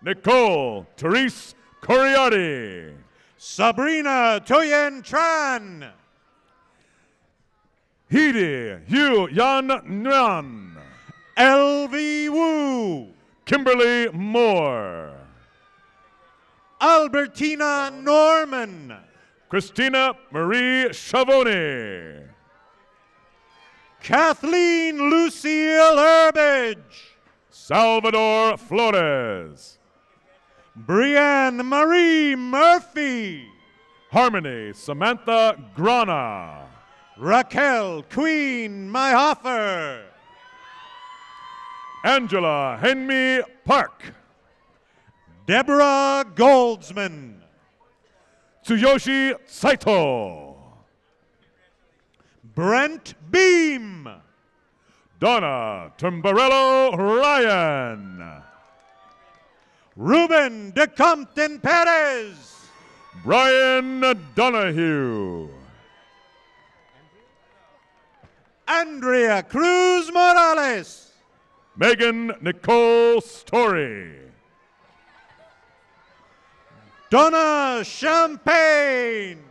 Nicole Therese Coriati. Sabrina Toyen Tran. Hidi Hugh Yan Nguyen. LV Wu. Kimberly Moore. Albertina Norman. Christina Marie Chavoni. Kathleen Lucille Herbage. Salvador Flores. Brianne Marie Murphy. Harmony Samantha Grana. Raquel Queen Myhoffer. Angela Henmy Park. Deborah Goldsman. Tsuyoshi Saito. Brent Beam. Donna Tumbarello Ryan. Ruben de Compton Perez. Brian Donahue. Andrea Cruz Morales. Megan Nicole Story. Donna Champagne.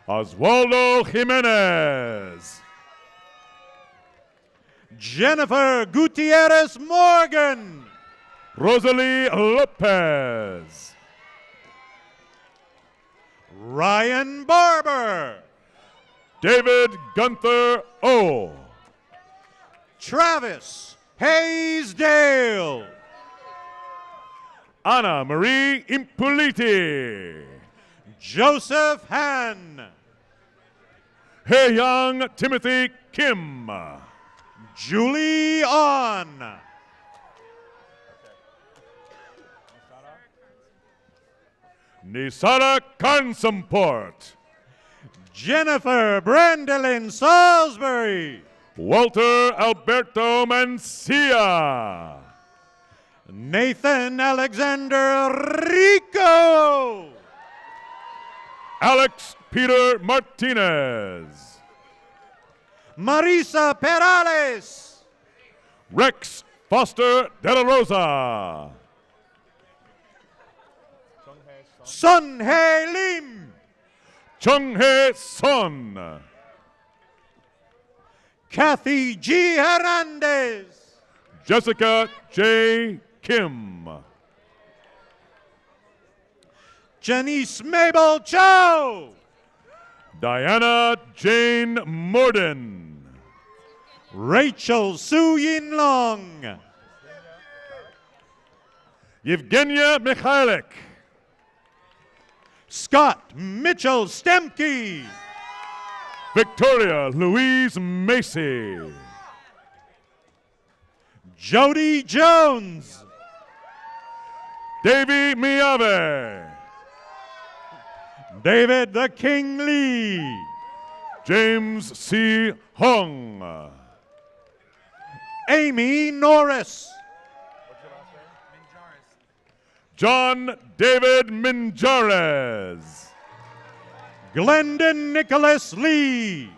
Oswaldo Jimenez. Jennifer Gutierrez Morgan. Rosalie Lopez. Ryan Barber. David Gunther O. Travis Hayesdale. Anna Marie Impoliti. Joseph Han. Hae-young Timothy Kim. Julie On. Nisara Kansamport. Jennifer Brandolin Salisbury. Walter Alberto Mancia. Nathan Alexander Rico. Alex Peter Martinez. Marisa Perales. Rex Foster De La Rosa. Sun Hae Lim. Chung Hae Son. Kathy G. Hernandez. Jessica J. Kim. Janice Mabel Chow. Diana Jane Morden. Rachel Su Yin Long. Yevgenia Mikhailik. Scott Mitchell Stemke. Victoria Louise Macy. Jody Jones. Davy Miave. David the King Lee. James C. Hung. Amy Norris. John David Minjares. Glendon Nicholas Lee.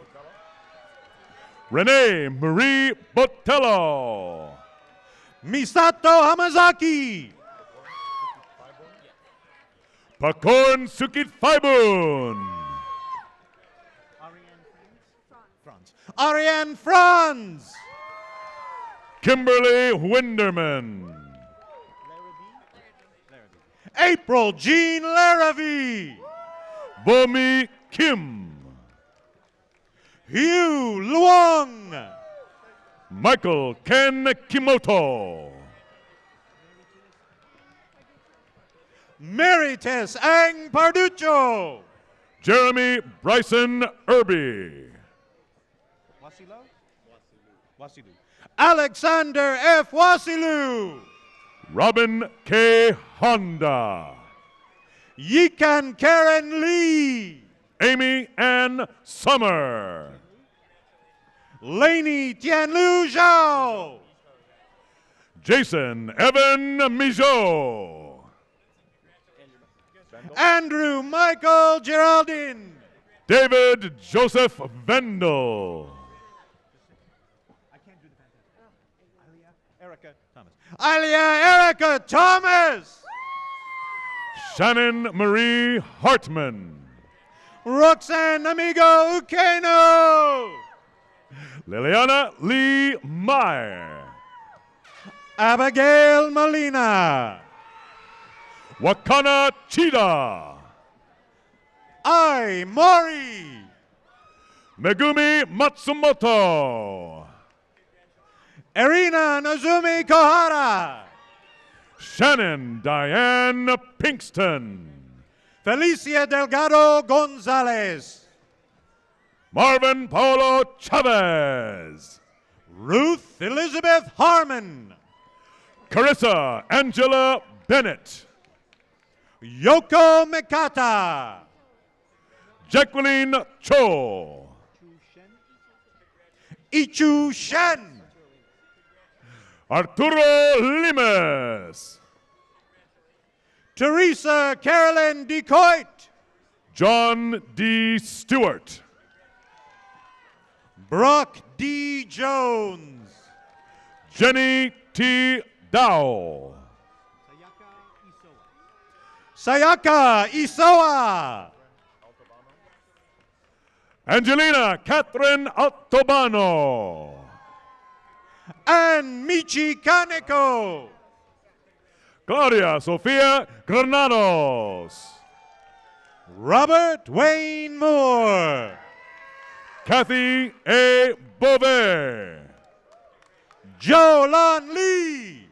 Renee Marie Botello. Misato Hamazaki. Pakorn Sukit Faibun. Ariane Franz. Kimberly Winderman. April Jean Larrabee. Bomi Kim. Hugh Luong. Michael Ken Kimoto. Merites Ang Parducho. Jeremy Bryson Irby. Alexander F. Wasilu. Robin K. Honda. Yikan Karen Lee. Amy Ann Summer. Lainey Tianlu Zhao. Jason Evan Mijo. Andrew Michael Geraldine. David Joseph Vendel. Alia Erica Thomas. Shannon Marie Hartman. Roxanne Amigo Ukeno. Liliana Lee Meyer. Abigail Molina. Wakana Chida. I Mori. Megumi Matsumoto. Irina Nozumi Kohara. Shannon Diane Pinkston. Felicia Delgado Gonzalez. Marvin Paulo Chavez. Ruth Elizabeth Harmon. Carissa Angela Bennett. Yoko Mikata. Jacqueline Cho. Ichu Shen. Arturo Limes. Teresa Carolyn DeCoit. John D. Stewart. Brock D. Jones. Jenny T. Dow. Sayaka Isoa. Angelina Catherine Altobano. And Michi Kaneko. Claudia Sofia Granados. Robert Wayne Moore. Kathy A. Bove. Joe Lon Lee.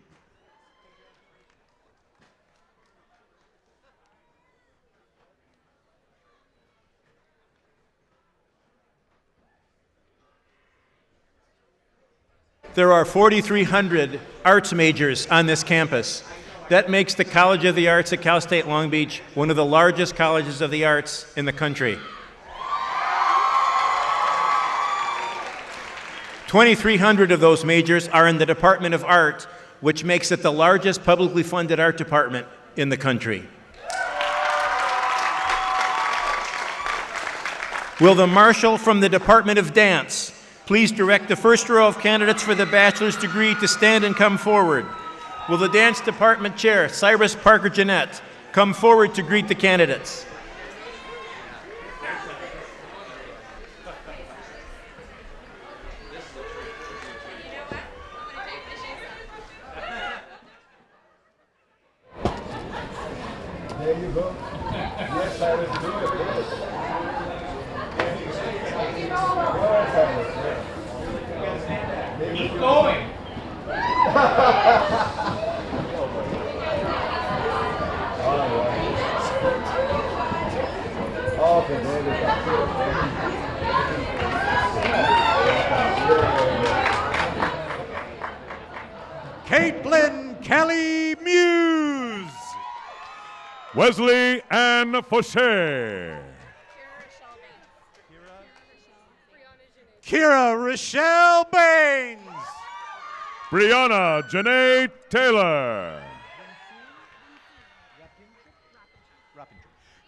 There are 4,300 arts majors on this campus. That makes the College of the Arts at Cal State Long Beach one of the largest colleges of the arts in the country. 2,300 of those majors are in the Department of Art, which makes it the largest publicly funded art department in the country. Will the marshal from the Department of Dance please direct the first row of candidates for the bachelor's degree to stand and come forward? Will the dance department chair, Cyrus Parker Jeanette, come forward to greet the candidates? There you go. Yes, Cyrus, do it. Keep going. Okay, there we Caitlin Kelly Muse. Wesley Ann Fauché. Kira Rochelle Baines. Brianna Janae Taylor.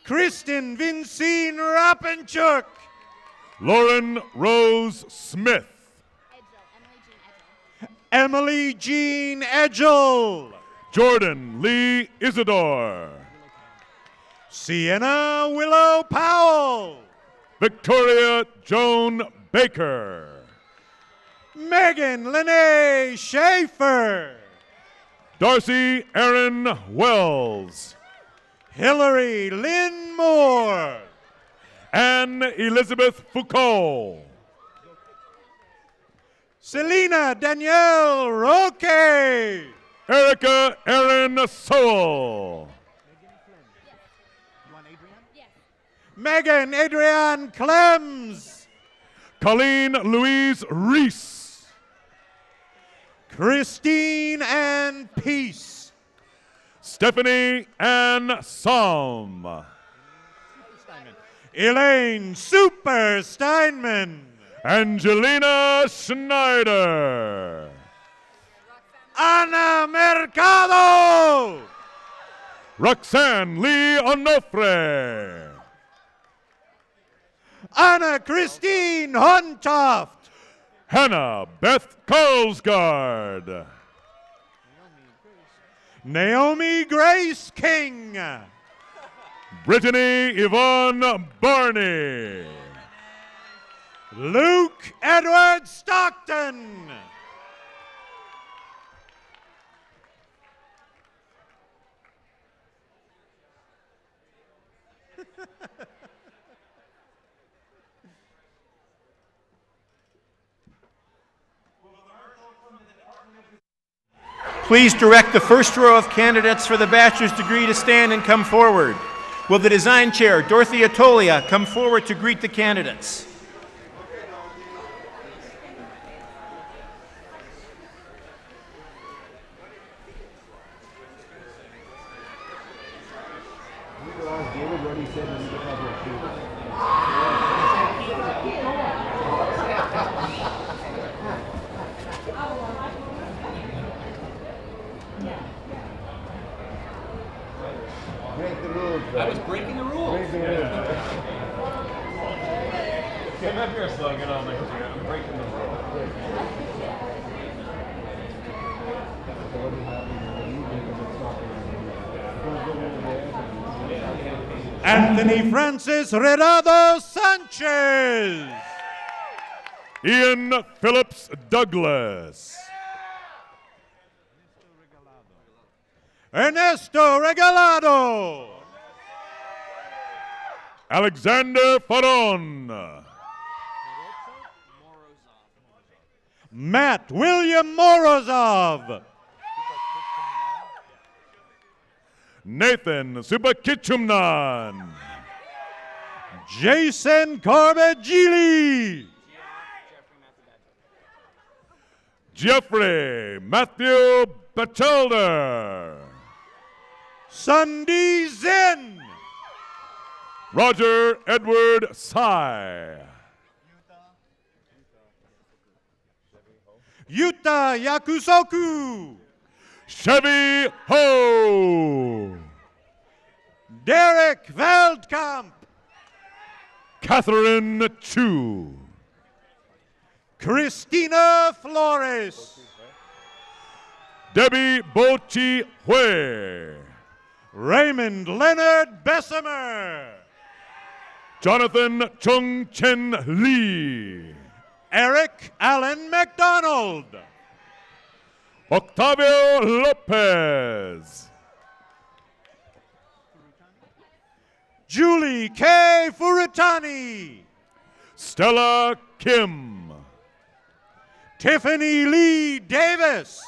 Kristen Vincine Rappenchuk. Lauren Rose Smith. Emily Jean Edgel. Jordan Lee Isidore. Sienna Willow Powell. Victoria Joan Baker. Megan Lene Schaefer. Darcy Aaron Wells. Hillary Lynn Moore. Anne Elizabeth Foucault. Selena Danielle Roque. Erica Erin Sowell. Megan Adrienne Clems. Colleen Louise Reese. Christine Ann Peace. Stephanie Ann Som. Elaine Super Steinman. Angelina Schneider. Ana Mercado. Roxanne Lee Onofre. Anna Christine Hontoft. Hannah Beth Carlsgaard. Naomi Grace King. Brittany Yvonne Barney. Luke Edward Stockton. Please direct the first row of candidates for the bachelor's degree to stand and come forward. Will the design chair, Dorothy Atolia, come forward to greet the candidates? I was breaking the rules. Come up here, slogan on I'm breaking the rules. Anthony Francis Redado Sanchez. Ian Phillips Douglas. Ernesto Regalado. Alexander Faron. Matt William Morozov. Nathan Supakichumnan. Jason Corbagili. Jeffrey Matthew Batchelder. Sundi Zinn. Roger Edward Sy. Yuta Yakusoku. Chevy Ho. Derek Veldkamp. Catherine Chu. Christina Flores. Debbie Bochi Hue. Raymond Leonard Bessemer. Jonathan Chung Chen Lee. Eric Allen McDonald. Octavio Lopez. Julie K. Furutani. Stella Kim. Tiffany Lee Davis.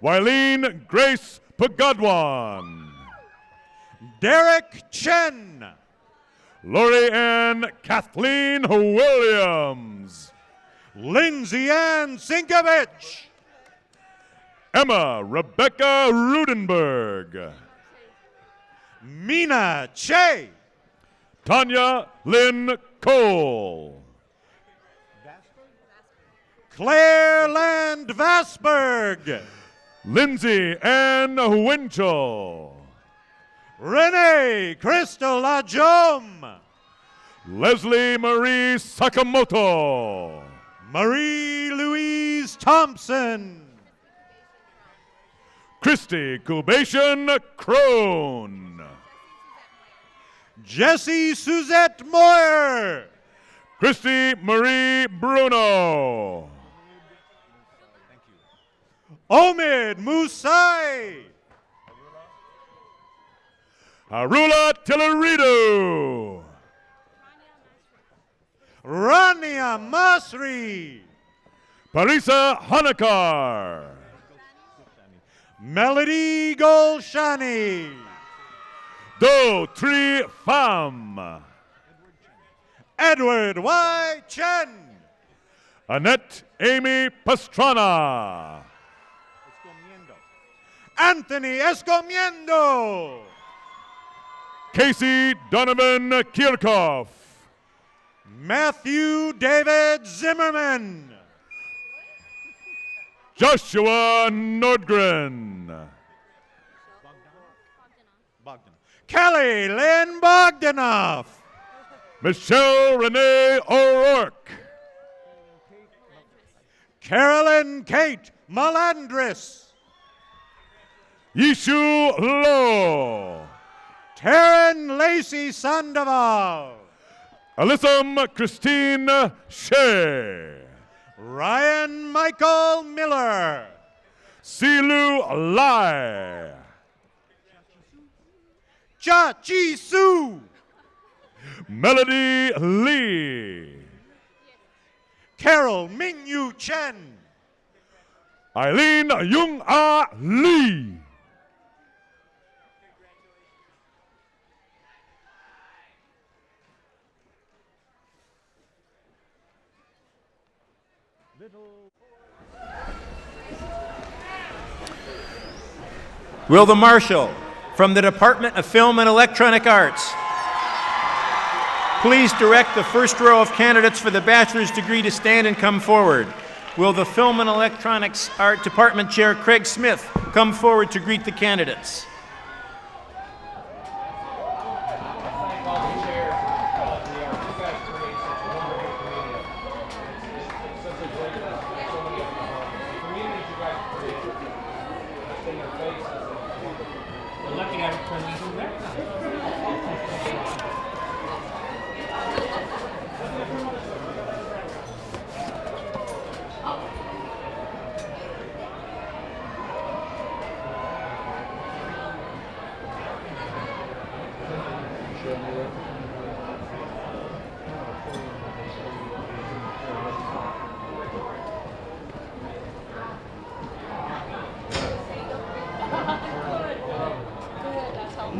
Wileen Grace Pagadwan. Derek Chen. Lori Ann Kathleen Williams. Lindsay Ann Sinkovich. Emma Rebecca Rudenberg. Mina Che. Tanya Lynn Cole. Claire Land Vasberg. Lindsay Ann Winchell. Renee Crystal Ajom. Leslie Marie Sakamoto. Marie Louise Thompson. Christy Kubation Crone. Jessie Suzette Moyer. Christy Marie Bruno. Omid Musai. Arula Tillerido. Rania Masri. Parisa Hanakar. Melody Golshani. Do Tri Pham. Edward Y. Chen. Annette Amy Pastrana. Anthony Escomiendo. Casey Donovan Kirchhoff. Matthew David Zimmerman. Joshua Nordgren. Kelly Lynn Bogdanoff. Michelle Renee O'Rourke. Carolyn Kate Malandris. Yishu Lo. Taryn Lacey Sandoval. Alyssum Christine Shea. Ryan Michael Miller. Silu Lai. Cha Chi Su. Melody Lee. Carol Mingyu Chen. Eileen Jung Ah Lee. Will the Marshal from the Department of Film and Electronic Arts please direct the first row of candidates for the bachelor's degree to stand and come forward? Will the Film and Electronics Art Department Chair Craig Smith come forward to greet the candidates?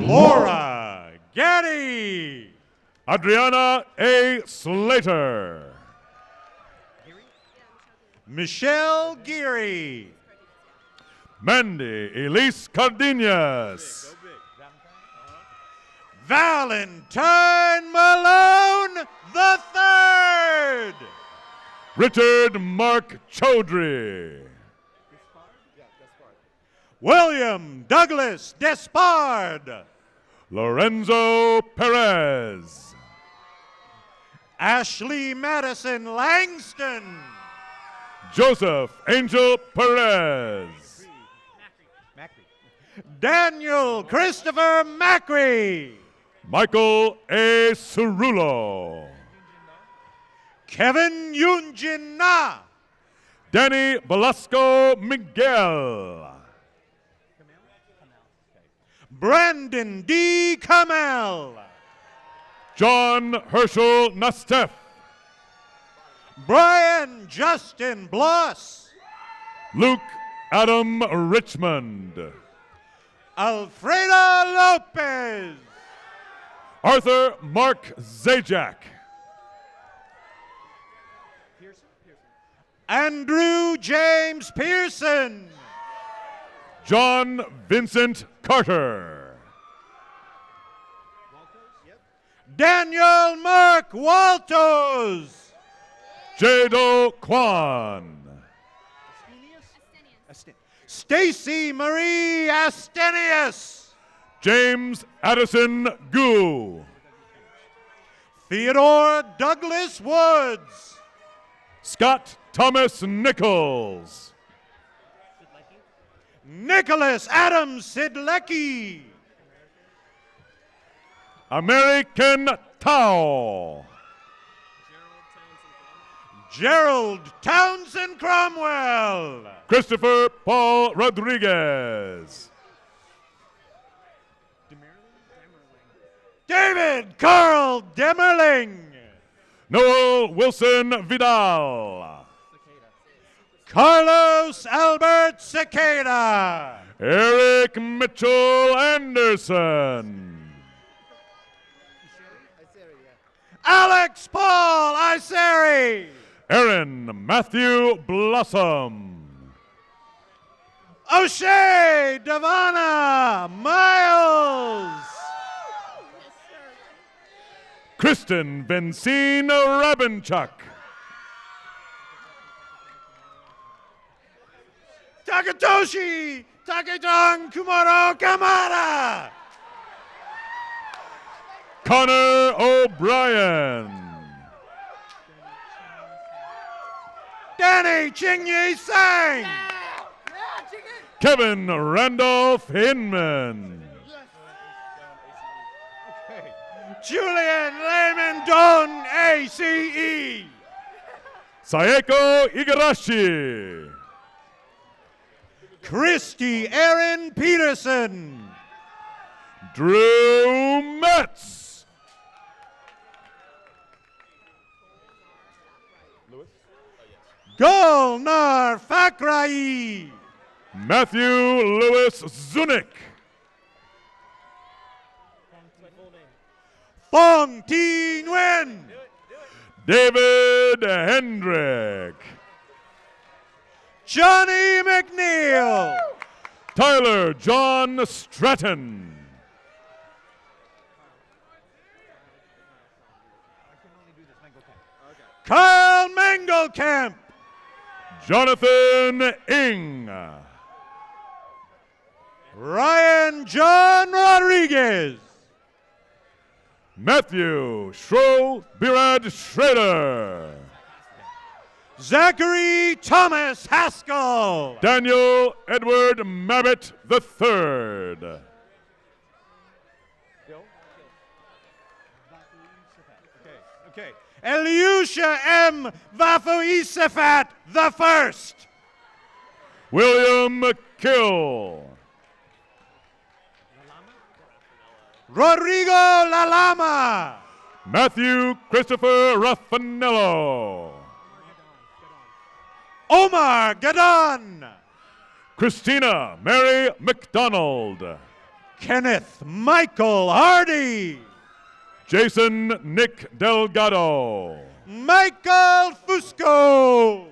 Laura Gaddy. Adriana A. Slater. Michelle Geary. Mandy Elise Cardenas. Valentine Malone the Third. Richard Mark Chaudhry. William Douglas Despard. Lorenzo Perez. Ashley Madison Langston. Joseph Angel Perez. Daniel Christopher Macri. Michael A. Cerulo. Kevin Yunjin Na. Danny Velasco Miguel. Brandon D. Kamel. John Herschel Nastef. Brian Justin Bloss. Luke Adam Richmond. Alfredo Lopez. Arthur Mark Zajac. Andrew James Pearson. John Vincent Carter. Daniel Mark Waltos. Jado Kwan. Stacy Marie Astenius. James Addison Gu. Theodore Douglas Woods. Scott Thomas Nichols. Nicholas Adams Sidlecki. American Tao. Gerald Townsend Cromwell. Christopher Paul Rodriguez. David Carl Demerling. Noel Wilson Vidal. Carlos Albert Cicada. Eric Mitchell Anderson. Alex Paul Iseri. Aaron Matthew Blossom. O'Shea Devana Miles. Kristen Vincine Rabinchuk. Takatoshi Taketon Kumaro Kamada. Connor O'Brien. Danny Chingyi Sang. Kevin Randolph Hinman. Julian Lehman Don ACE. Saeko Igarashi. Christy Aaron Peterson. Drew Metz. Golnar Fakrai. Matthew Lewis Zunick. Fong Ti Nguyen. David Hendrick. Johnny McNeil. Tyler John Stratton. Kyle Mangelkamp. Jonathan Ing. Ryan John Rodriguez. Matthew Shro Birad Schrader. Zachary Thomas Haskell. Daniel Edward Mabbitt III. Okay. Eliusha M. Vafuisefat the First. William McKill. Rodrigo Lalama. Matthew Christopher Raffanello. Omar Gadon. Christina Mary McDonald. Kenneth Michael Hardy. Jason Nick Delgado. Michael Fusco.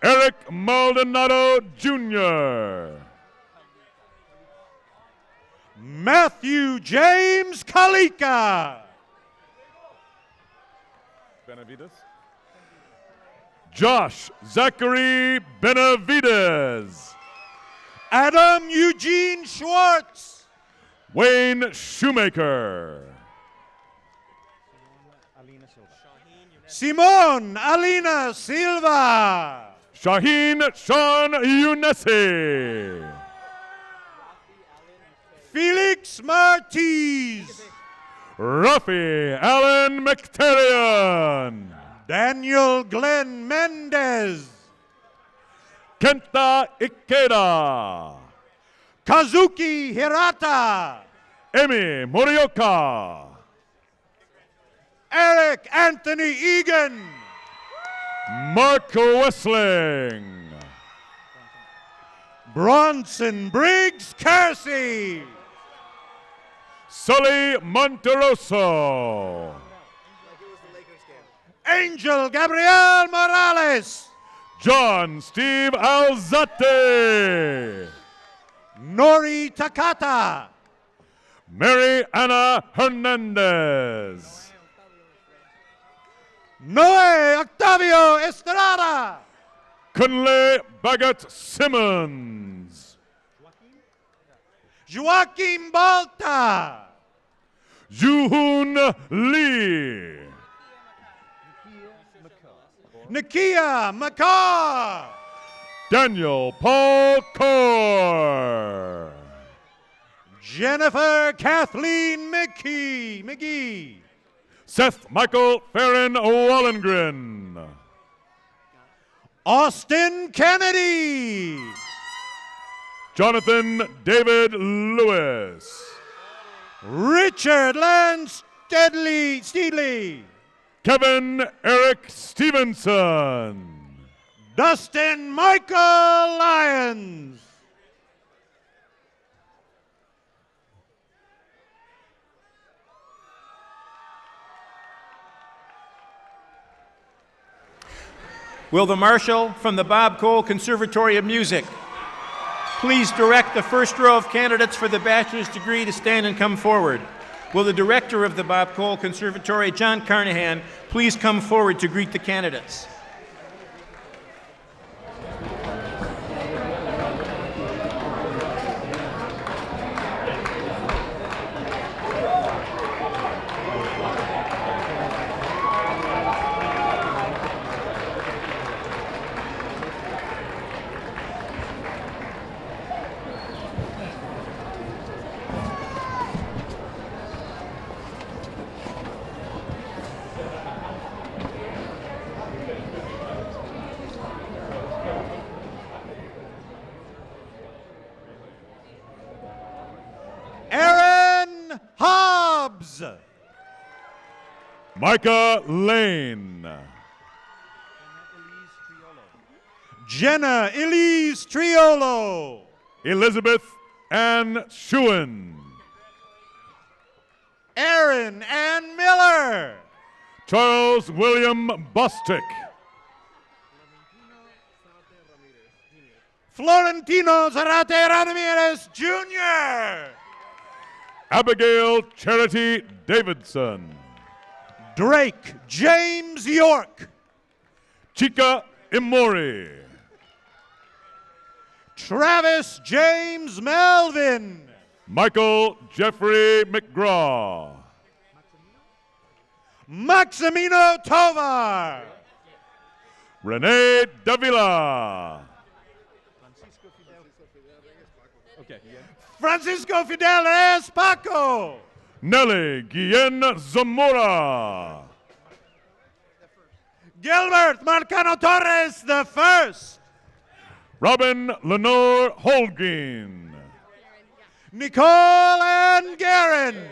Eric Maldonado Jr. Matthew James Kalika. Benavides. Josh Zachary Benavides. Adam Eugene Schwartz. Wayne Shoemaker. Simon Alina Silva. Shaheen Sean Yunesi. Felix Martiz. Ruffy Allen McTarian. Daniel Glenn Mendez. Kenta Ikeda. Kazuki Hirata. Emi Morioka. Eric Anthony Egan. Mark Wessling. Bronson Briggs Kersey. Sully Monteroso. Angel Gabriel Morales. John Steve Alzate. Nori Takata. Mary Anna Hernandez. Noé Octavio Estrada. Kunle Bagat Simmons. Joaquim Balta. Yuhun Lee. Nakia McCaw. Daniel Paul Core. Jennifer Kathleen McGee. Seth Michael Farron Wallengren. Austin Kennedy. Jonathan David Lewis. Richard Len Steedley. Kevin Eric Stevenson. Dustin Michael Lyons. Will the marshal from the Bob Cole Conservatory of Music please direct the first row of candidates for the bachelor's degree to stand and come forward? Will the director of the Bob Cole Conservatory, John Carnahan, please come forward to greet the candidates? Aaron Hobbs. Micah Lane. Jenna Elise Triolo. Elizabeth Ann Schuin. Aaron Ann Miller. Charles William Bostick. Florentino Zarate Ramirez Jr. Abigail Charity Davidson. Drake James York. Chika Imori. Travis James Melvin. Michael Jeffrey McGraw. Maximino Tovar. Renee Davila. Francisco Fidel Reyes Paco. Nelly Guillen Zamora. Gilbert Marcano Torres the first. Robin Lenore Holguin. Nicole Ann Guerin.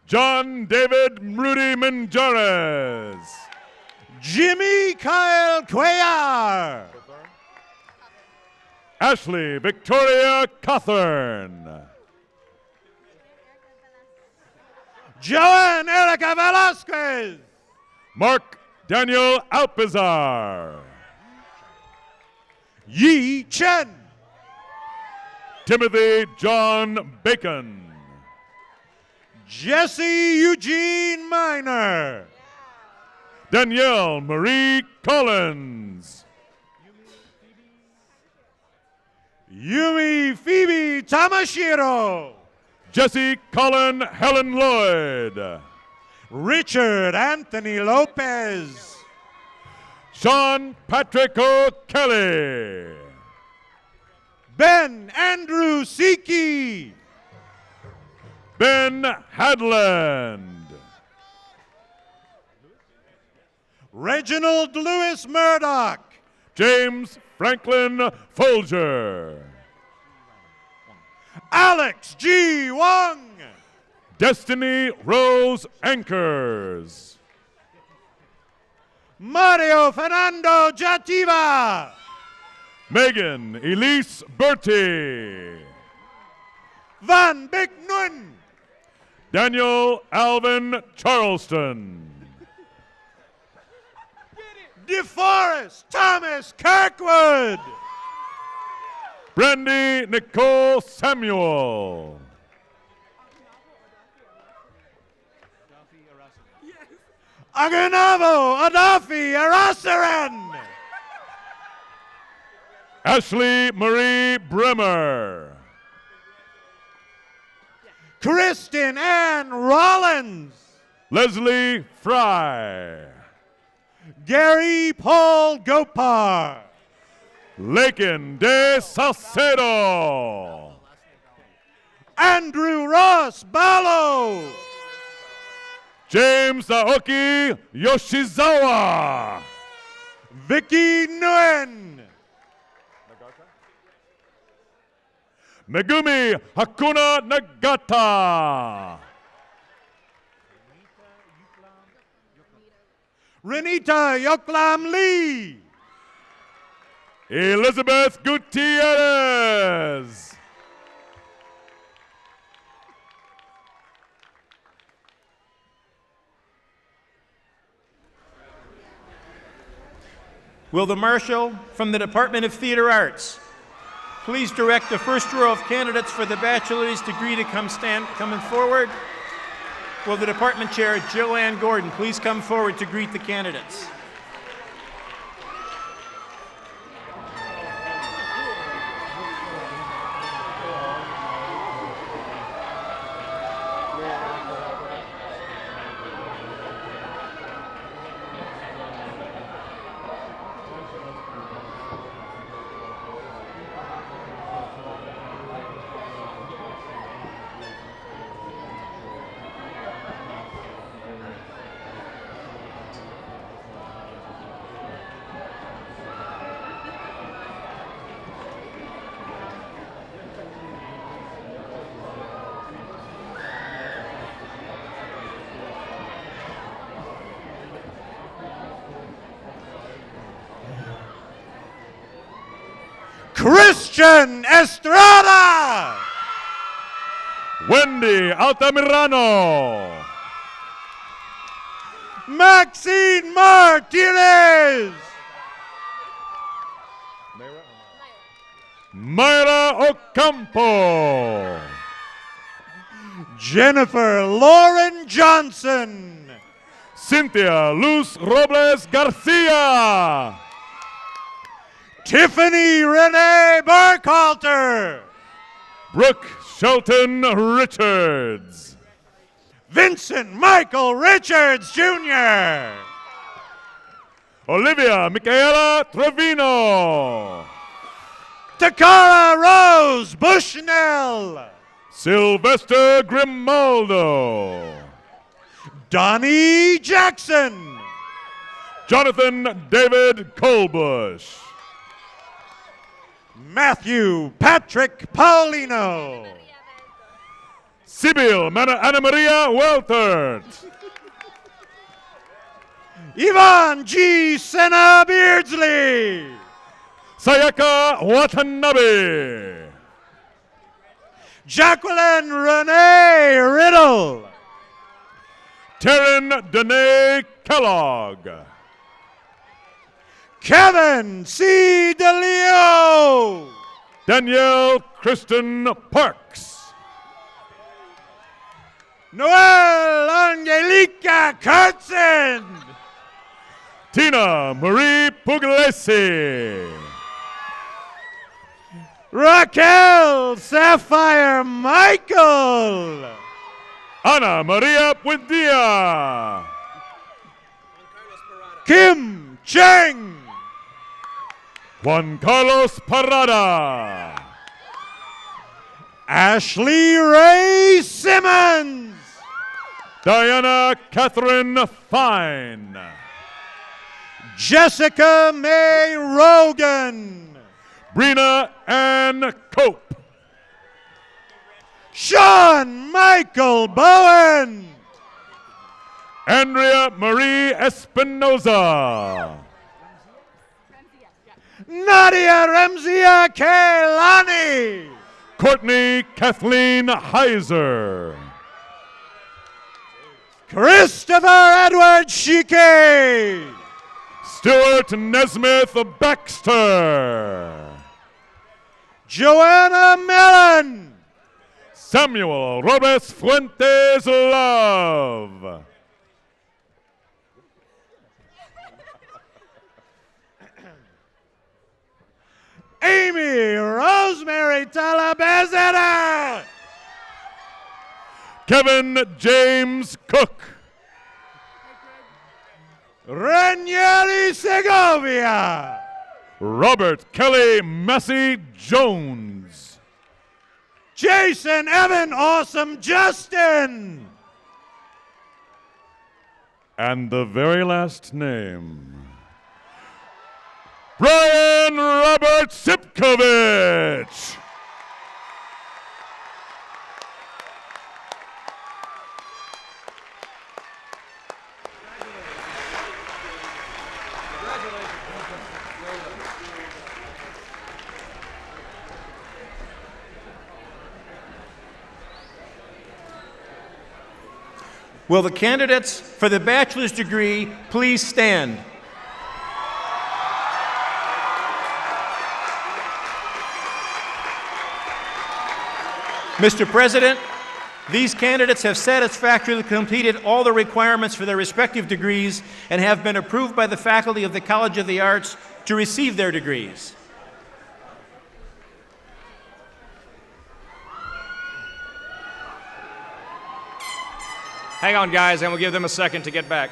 John David Rudy Menjarez. Jimmy Kyle Cuellar. Ashley Victoria Cawthorn. Joanne Erica Velasquez. Mark Daniel Alpizar. Yi Chen. Timothy John Bacon. Jesse Eugene Miner. Danielle Marie Collins. Yumi Phoebe Tamashiro. Jesse Colin Helen Lloyd. Richard Anthony Lopez. Sean Patrick O'Kelly. Ben Andrew Siki. Ben Hadland. Reginald Lewis Murdoch. James Franklin Folger. Alex G. Wong. Destiny Rose Anchors. Mario Fernando Jativa. Megan Elise Bertie. Van Beek Nguyen. Daniel Alvin Charleston. DeForest Thomas Kirkwood. Brandy Nicole Samuel. Agunavo Adafi Arasaran. Ashley Marie Bremer. Kristen Ann Rollins. Leslie Fry. Gary Paul Gopar. Lakin de Salcedo. Andrew Ross Ballo. James Aoki Yoshizawa. Vicky Nguyen. Megumi Hakuna Nagata. Renita Yoklam Lee. Elizabeth Gutierrez. Will the Marshal from the Department of Theater Arts please direct the first row of candidates for the bachelor's degree to coming forward? Will the department chair, Joanne Gordon, please come forward to greet the candidates? Christian Estrada. Wendy Altamirano. Maxine Martinez. Mayra Ocampo. Jennifer Lauren Johnson. Cynthia Luz Robles Garcia. Tiffany Renee Burkhalter. Brooke Shelton Richards. Vincent Michael Richards Jr. Olivia Michaela Trevino. Takara Rose Bushnell. Sylvester Grimaldo. Donnie Jackson. Jonathan David Colbush. Matthew Patrick Paulino. Sibyl Ana Maria Weltert. Yvonne G. Senna Beardsley. Sayaka Watanabe. Jacqueline Renee Riddle. Taryn Danae Kellogg. Kevin C. DeLeo. Danielle Kristen Parks. Noel Angelica Kurtzen. Tina Marie Puglisi. Raquel Sapphire Michael. Ana Maria Buendia. Kim Cheng. Juan Carlos Parada. Ashley Ray Simmons. Diana Catherine Fine. Jessica May Rogan. Brina Ann Cope. Sean Michael Bowen. Andrea Marie Espinoza. Nadia Remzia Kailani. Courtney Kathleen Heiser. Christopher Edward Shike. Stuart Nesmith Baxter. Joanna Mellon. Samuel Robes Fuentes Love. Talabezera. Kevin James Cook. Ranieri Segovia. Robert Kelly Massey Jones. Jason Evan Awesome Justin. And the very last name, Brian Robert Sipkovich. Will the candidates for the bachelor's degree please stand? Mr. President, these candidates have satisfactorily completed all the requirements for their respective degrees and have been approved by the faculty of the College of the Arts to receive their degrees. Hang on, guys, and we'll give them a second to get back.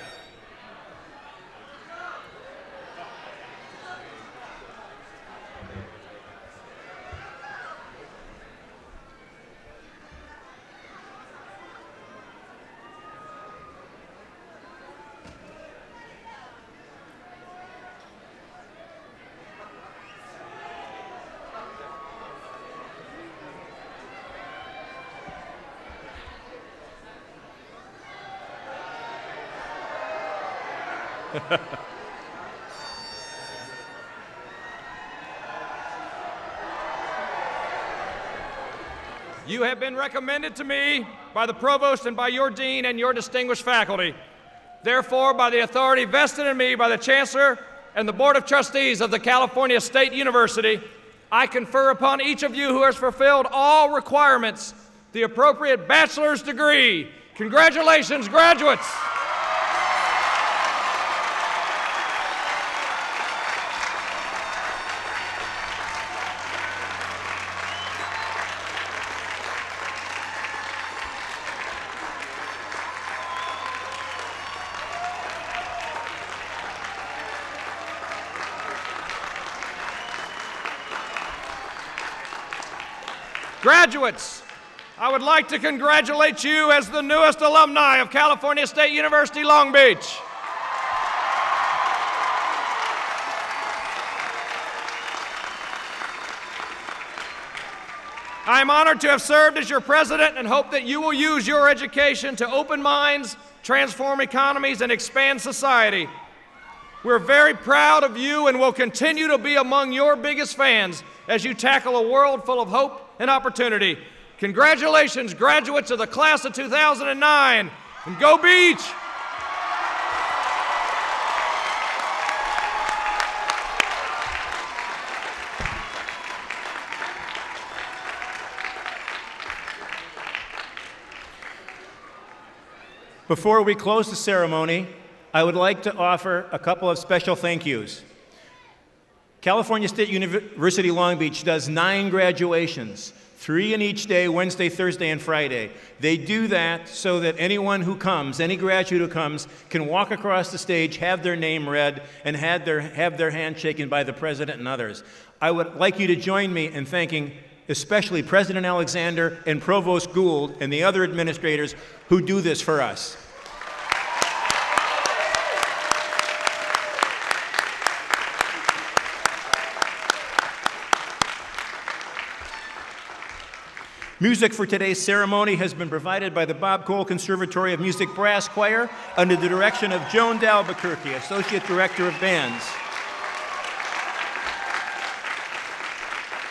You have been recommended to me by the provost and by your dean and your distinguished faculty. Therefore, by the authority vested in me by the chancellor and the board of trustees of the California State University, I confer upon each of you who has fulfilled all requirements the appropriate bachelor's degree. Congratulations, graduates. Graduates, I would like to congratulate you as the newest alumni of California State University, Long Beach. I am honored to have served as your president and hope that you will use your education to open minds, transform economies, and expand society. We're very proud of you and will continue to be among your biggest fans as you tackle a world full of hope and opportunity. Congratulations, graduates of the class of 2009, and go Beach! Before we close the ceremony, I would like to offer a couple of special thank yous. California State University Long Beach does 9 graduations, 3 in each day, Wednesday, Thursday, and Friday. They do that so that anyone who comes, any graduate who comes, can walk across the stage, have their name read, and have their hand shaken by the president and others. I would like you to join me in thanking especially President Alexander and Provost Gould and the other administrators who do this for us. Music for today's ceremony has been provided by the Bob Cole Conservatory of Music Brass Choir under the direction of Joan D'Albuquerque, Associate Director of Bands.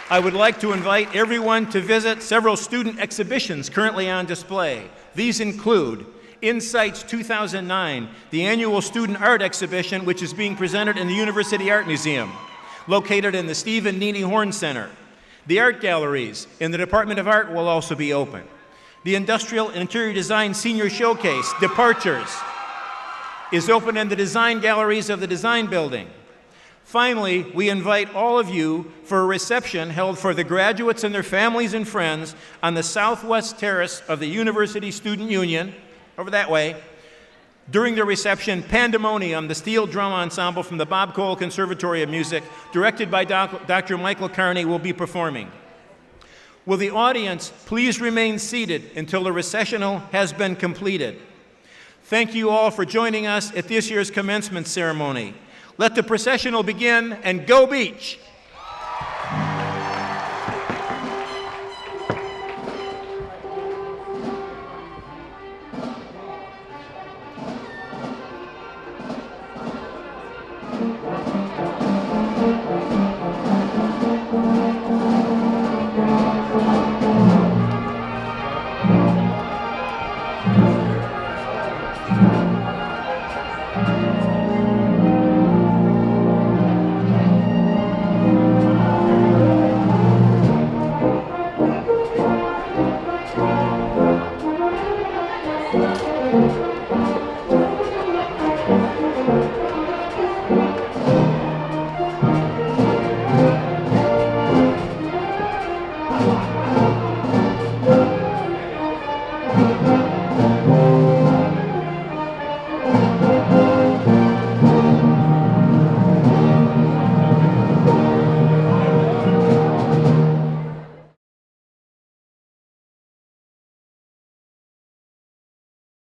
I would like to invite everyone to visit several student exhibitions currently on display. These include Insights 2009, the annual student art exhibition which is being presented in the University Art Museum, located in the Stephen Neely Horn Center. The art galleries in the Department of Art will also be open. The Industrial and Interior Design Senior Showcase, Departures, is open in the design galleries of the Design Building. Finally, we invite all of you for a reception held for the graduates and their families and friends on the southwest terrace of the University Student Union, over that way. During the reception, Pandemonium, the steel drum ensemble from the Bob Cole Conservatory of Music, directed by Dr. Michael Carney, will be performing. Will the audience please remain seated until the recessional has been completed? Thank you all for joining us at this year's commencement ceremony. Let the processional begin, and go Beach!